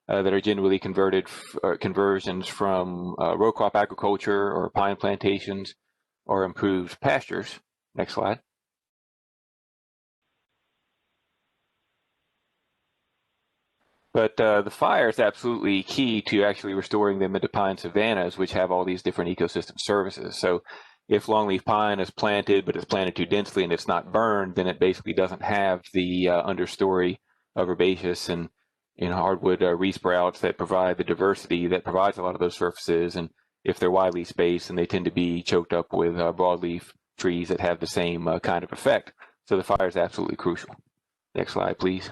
that are generally conversions from row crop agriculture or pine plantations or improved pastures. Next slide. But the fire is absolutely key to actually restoring them into pine savannas, which have all these different ecosystem services. So if longleaf pine is planted, but it's planted too densely and it's not burned, then it basically doesn't have the understory of herbaceous and hardwood reed sprouts that provide the diversity that provides a lot of those surfaces. And if they're widely spaced, then they tend to be choked up with broadleaf trees that have the same kind of effect. So the fire is absolutely crucial. Next slide, please.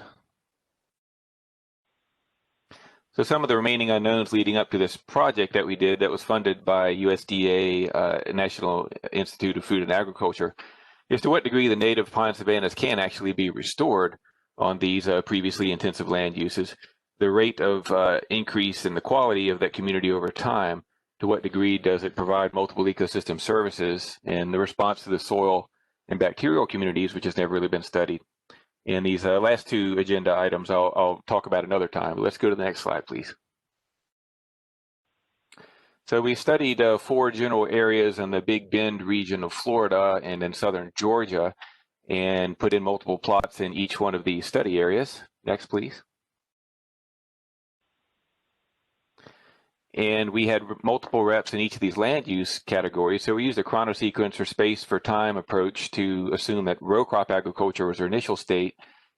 So some of the remaining unknowns leading up to this project that we did that was funded by USDA, National Institute of Food and Agriculture, is to what degree the native pine savannas can actually be restored on these previously intensive land uses, the rate of increase in the quality of that community over time, to what degree does it provide multiple ecosystem services, and the response to the soil and bacterial communities, which has never really been studied. And these last two agenda items I'll talk about another time. Let's go to the next slide, please. So we studied 4 general areas in the Big Bend region of Florida and in southern Georgia, and put in multiple plots in each one of these study areas. Next, please. And we had multiple reps in each of these land use categories. So we used a chronosequence or space for time approach to assume that row crop agriculture was our initial state,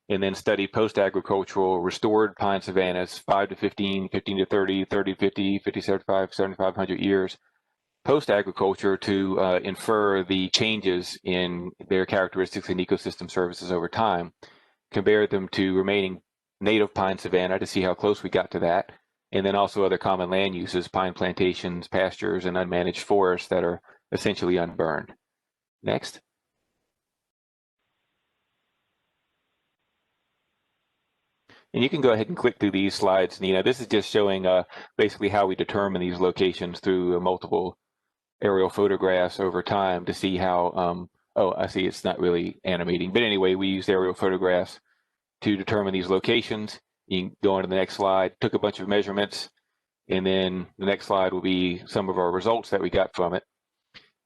and then study post-agricultural restored pine savannas, 5 to 15, 15 to 30, 30 to 50, 50, 75, 7,500 years post-agriculture to infer the changes in their characteristics and ecosystem services over time, compare them to remaining native pine savanna to see how close we got to that, and then also other common land uses, pine plantations, pastures, and unmanaged forests that are essentially unburned. Next. And you can go ahead and click through these slides, Nina. This is just showing basically how we determine these locations through multiple aerial photographs over time to see how, oh, I see it's not really animating. But anyway, we used aerial photographs to determine these locations. You can go on to the next slide, took a bunch of measurements, and then the next slide will be some of our results that we got from it.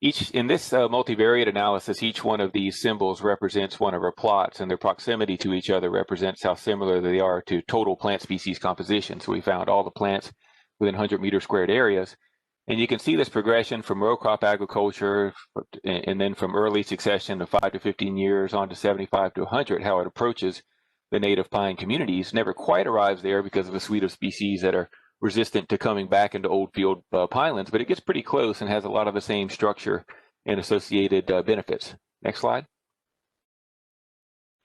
In this multivariate analysis, each one of these symbols represents one of our plots, and their proximity to each other represents how similar they are to total plant species composition. So we found all the plants within 100 meter squared areas. And you can see this progression from row crop agriculture, and then from early succession of 5 to 15 years on to 75 to 100, how it approaches the native pine communities. Never quite arrives there because of a suite of species that are resistant to coming back into old field pinelands, but it gets pretty close and has a lot of the same structure and associated benefits. Next slide.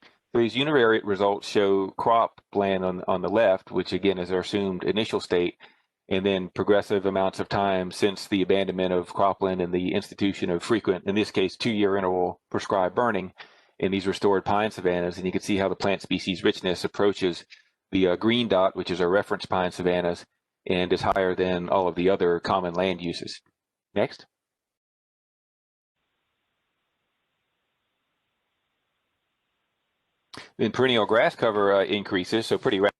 So these univariate results show crop land on the left, which again is our assumed initial state, and then progressive amounts of time since the abandonment of cropland and the institution of frequent, in this case, 2-year interval prescribed burning in these restored pine savannas. And you can see how the plant species richness approaches the green dot, which is our reference pine savannas, and is higher than all of the other common land uses. Next. Then perennial grass cover increases, so pretty rapid.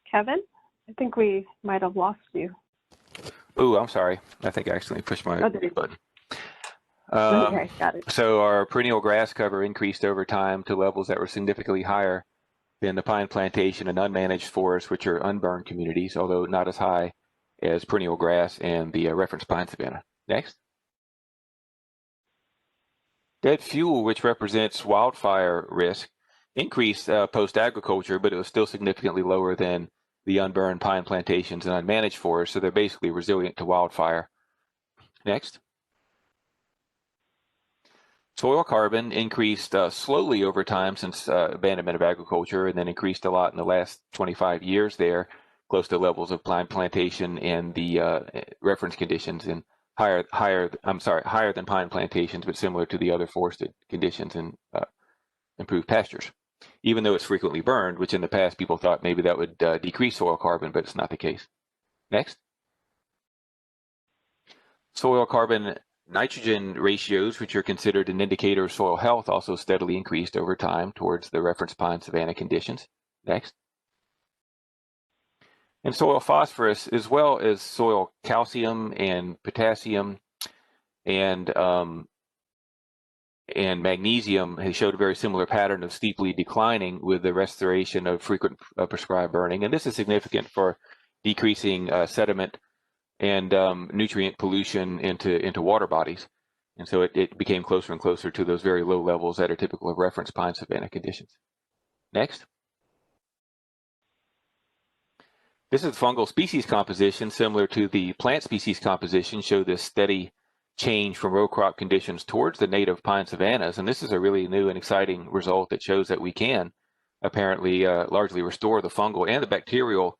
Kevin, I think we might have lost you. Oh, I'm sorry. I think I accidentally pushed my button. Okay, got it. So our perennial grass cover increased over time to levels that were significantly higher than the pine plantation and unmanaged forests, which are unburned communities, although not as high as perennial grass and the reference pine savanna. Next. Dead fuel, which represents wildfire risk, increased post-agriculture, but it was still significantly lower than the unburned pine plantations and unmanaged forests, so they're basically resilient to wildfire. Next. Soil carbon increased slowly over time since abandonment of agriculture, and then increased a lot in the last 25 years there, close to levels of pine plantation and the reference conditions, and higher than pine plantations, but similar to the other forested conditions and improved pastures, even though it's frequently burned, which in the past people thought maybe that would decrease soil carbon, but it's not the case. Next. Soil carbon nitrogen ratios, which are considered an indicator of soil health, also steadily increased over time towards the reference pine savanna conditions. Next. And soil phosphorus, as well as soil calcium and potassium and magnesium, has showed a very similar pattern of steeply declining with the restoration of frequent prescribed burning. And this is significant for decreasing sediment and nutrient pollution into water bodies. And so it became closer and closer to those very low levels that are typical of reference pine savanna conditions. Next. This is fungal species composition, similar to the plant species composition, show this steady change from row crop conditions towards the native pine savannas. And this is a really new and exciting result that shows that we can apparently largely restore the fungal and the bacterial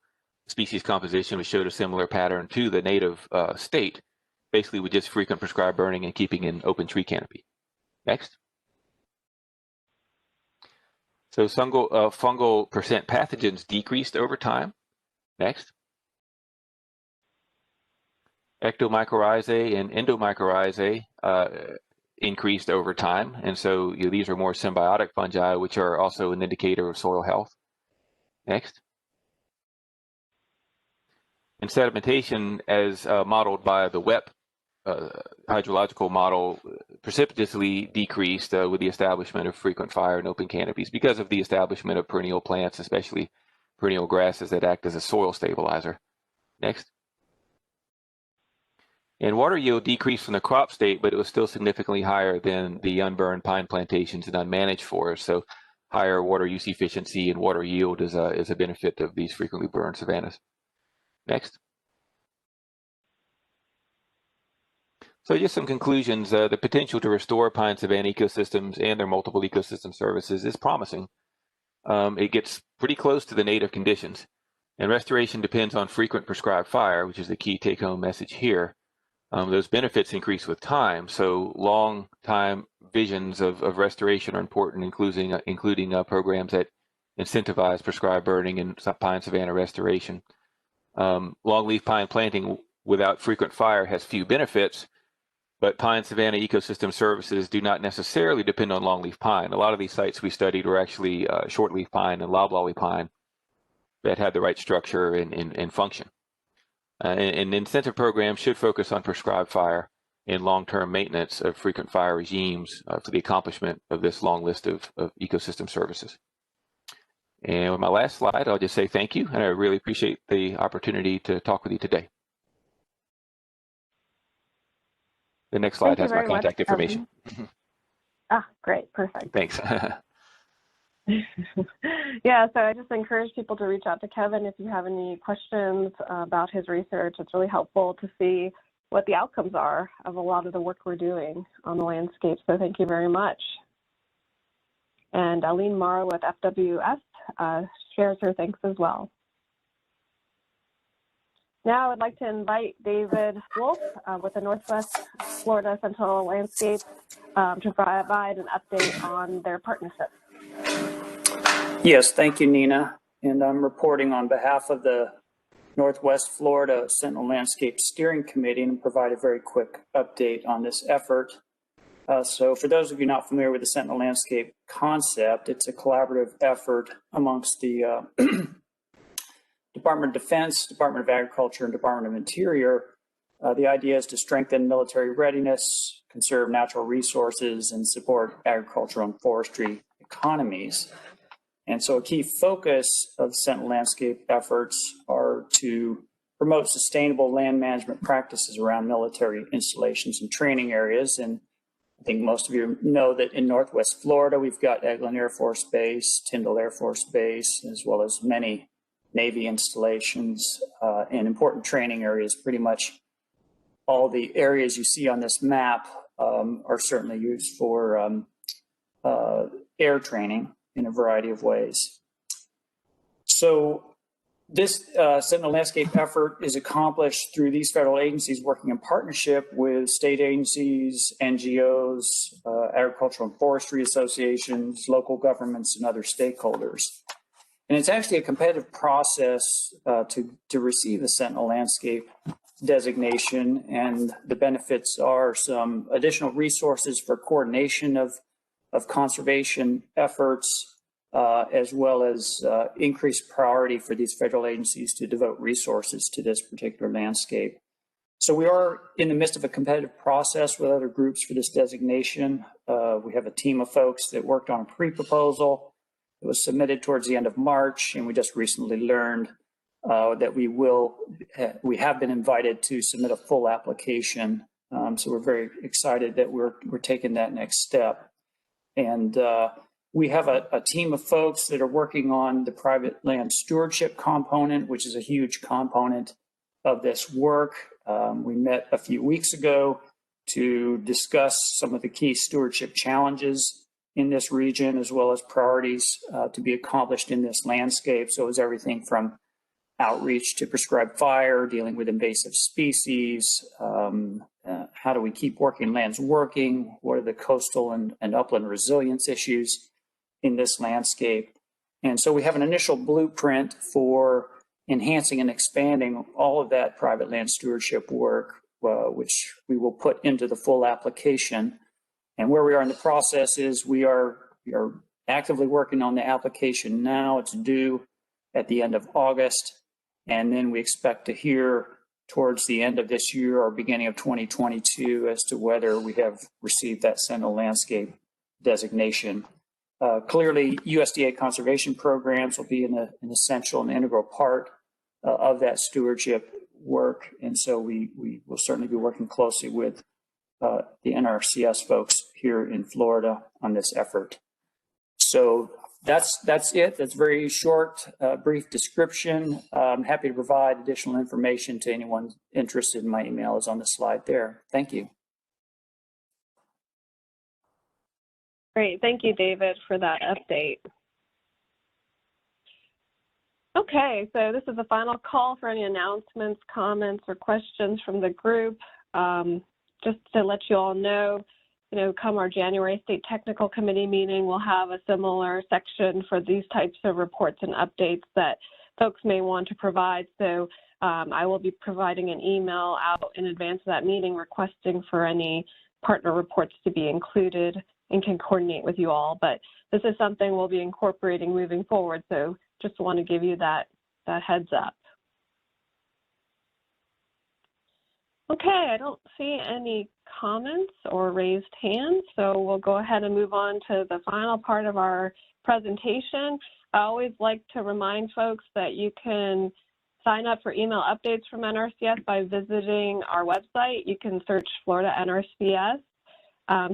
species composition, which showed a similar pattern to the native state, basically with just frequent prescribed burning and keeping an open tree canopy. Next. So fungal percent pathogens decreased over time. Next. Ectomycorrhizae and endomycorrhizae increased over time, and so these are more symbiotic fungi, which are also an indicator of soil health. Next. And sedimentation, as modeled by the WEP hydrological model, precipitously decreased with the establishment of frequent fire and open canopies because of the establishment of perennial plants, especially perennial grasses that act as a soil stabilizer. Next. And water yield decreased from the crop state, but it was still significantly higher than the unburned pine plantations and unmanaged forests. So higher water use efficiency and water yield is a benefit of these frequently burned savannas. Next. So just some conclusions. The potential to restore pine savanna ecosystems and their multiple ecosystem services is promising. It gets pretty close to the native conditions, and restoration depends on frequent prescribed fire, which is the key take-home message here. Those benefits increase with time, so long time visions of restoration are important, including programs that incentivize prescribed burning and pine savanna restoration. Longleaf pine planting without frequent fire has few benefits, but pine savanna ecosystem services do not necessarily depend on longleaf pine. A lot of these sites we studied were actually shortleaf pine and loblolly pine, that have the right structure and function. And incentive programs should focus on prescribed fire and long-term maintenance of frequent fire regimes for the accomplishment of this long list of ecosystem services. And with my last slide, I'll just say thank you, and I really appreciate the opportunity to talk with you today. The next slide has my contact information. Great, perfect. Thanks. Yeah, so I just encourage people to reach out to Kevin if you have any questions about his research. It's really helpful to see what the outcomes are of a lot of the work we're doing on the landscape. So thank you very much. And Aline Mara with FWS shares her thanks as well. Now I'd like to invite David Wolf with the Northwest Florida Central Landscape to provide an update on their partnership. Yes, thank you, Nina. And I'm reporting on behalf of the Northwest Florida Sentinel Landscape Steering Committee and provide a very quick update on this effort. So for those of you not familiar with the Sentinel Landscape concept, it's a collaborative effort amongst the Department of Defense, Department of Agriculture, and Department of Interior. The idea is to strengthen military readiness, conserve natural resources, and support agricultural and forestry economies. And so a key focus of Sentinel Landscape efforts are to promote sustainable land management practices around military installations and training areas. And I think most of you know that in Northwest Florida, we've got Eglin Air Force Base, Tyndall Air Force Base, as well as many Navy installations and important training areas. Pretty much all the areas you see on this map are certainly used for air training in a variety of ways. So this Sentinel Landscape effort is accomplished through these federal agencies working in partnership with state agencies, NGOs, agricultural and forestry associations, local governments, and other stakeholders. And it's actually a competitive process to receive the Sentinel Landscape designation, and the benefits are some additional resources for coordination of conservation efforts, as well as increased priority for these federal agencies to devote resources to this particular landscape. So we are in the midst of a competitive process with other groups for this designation. We have a team of folks that worked on a pre-proposal. It was submitted towards the end of March, and we just recently learned that we have been invited to submit a full application. So we're very excited that we're taking that next step. And we have a team of folks that are working on the private land stewardship component, which is a huge component of this work. We met a few weeks ago to discuss some of the key stewardship challenges in this region, as well as priorities to be accomplished in this landscape. So it was everything from outreach to prescribed fire, dealing with invasive species, how do we keep working lands working, what are the coastal and upland resilience issues in this landscape. And so we have an initial blueprint for enhancing and expanding all of that private land stewardship work, which we will put into the full application. And where we are in the process is we are actively working on the application now. It's due at the end of August. And then we expect to hear towards the end of this year or beginning of 2022 as to whether we have received that Sentinel Landscape designation. Clearly, USDA conservation programs will be an essential and integral part of that stewardship work. And so we will certainly be working closely with the NRCS folks here in Florida on this effort. So that's it. That's a very short, brief description. I'm happy to provide additional information to anyone interested. My email is on the slide there. Thank you. Great. Thank you, David, for that update. Okay, so this is the final call for any announcements, comments, or questions from the group. Just to let you all know, come our January State Technical Committee meeting, we'll have a similar section for these types of reports and updates that folks may want to provide. So I will be providing an email out in advance of that meeting requesting for any partner reports to be included and can coordinate with you all. But this is something we'll be incorporating moving forward. So just want to give you that that heads up. Okay, I don't see any comments or raised hands, so we'll go ahead and move on to the final part of our presentation. I always like to remind folks that you can sign up for email updates from NRCS by visiting our website. You can search Florida NRCS,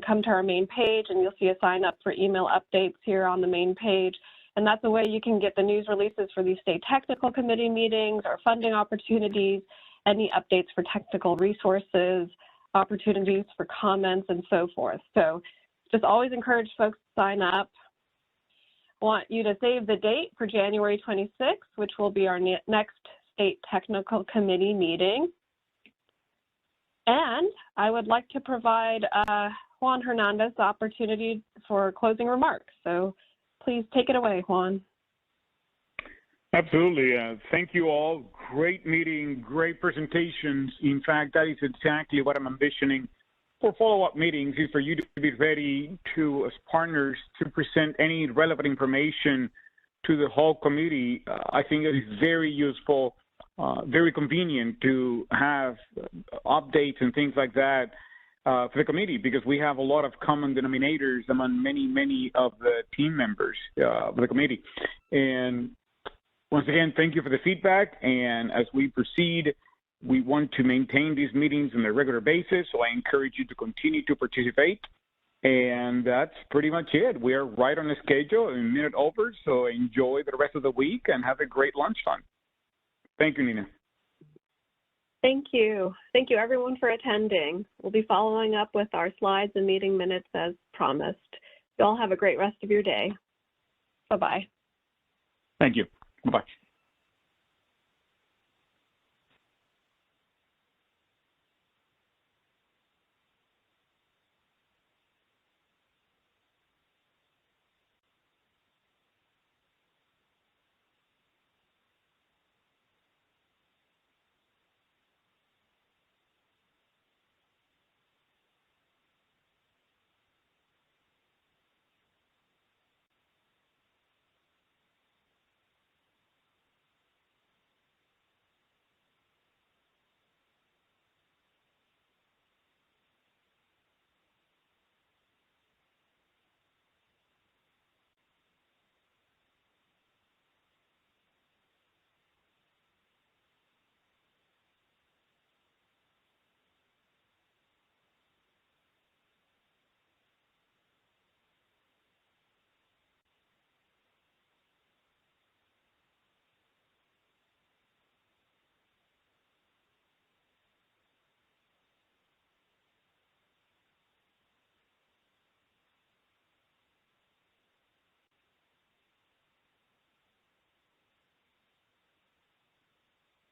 come to our main page, and you'll see a sign up for email updates here on the main page. And that's the way you can get the news releases for these state technical committee meetings, or funding opportunities, any updates for technical resources, opportunities for comments, and so forth. So just always encourage folks to sign up. I want you to save the date for January 26th, which will be our next state technical committee meeting. And I would like to provide Juan Hernandez the opportunity for closing remarks. So please take it away, Juan. Absolutely. Thank you all. Great meeting, great presentations. In fact, that is exactly what I'm envisioning for follow-up meetings, is for you to be ready to, as partners, to present any relevant information to the whole committee. I think it is very useful, very convenient to have updates and things like that for the committee, because we have a lot of common denominators among many of the team members of the committee. And once again, thank you for the feedback. And as we proceed, we want to maintain these meetings on a regular basis, so I encourage you to continue to participate. And that's pretty much it. We are right on the schedule, a minute over, so enjoy the rest of the week and have a great lunchtime. Thank you, Nina. Thank you. Thank you, everyone, for attending. We'll be following up with our slides and meeting minutes as promised. You all have a great rest of your day. Bye-bye. Thank you. Bye-bye.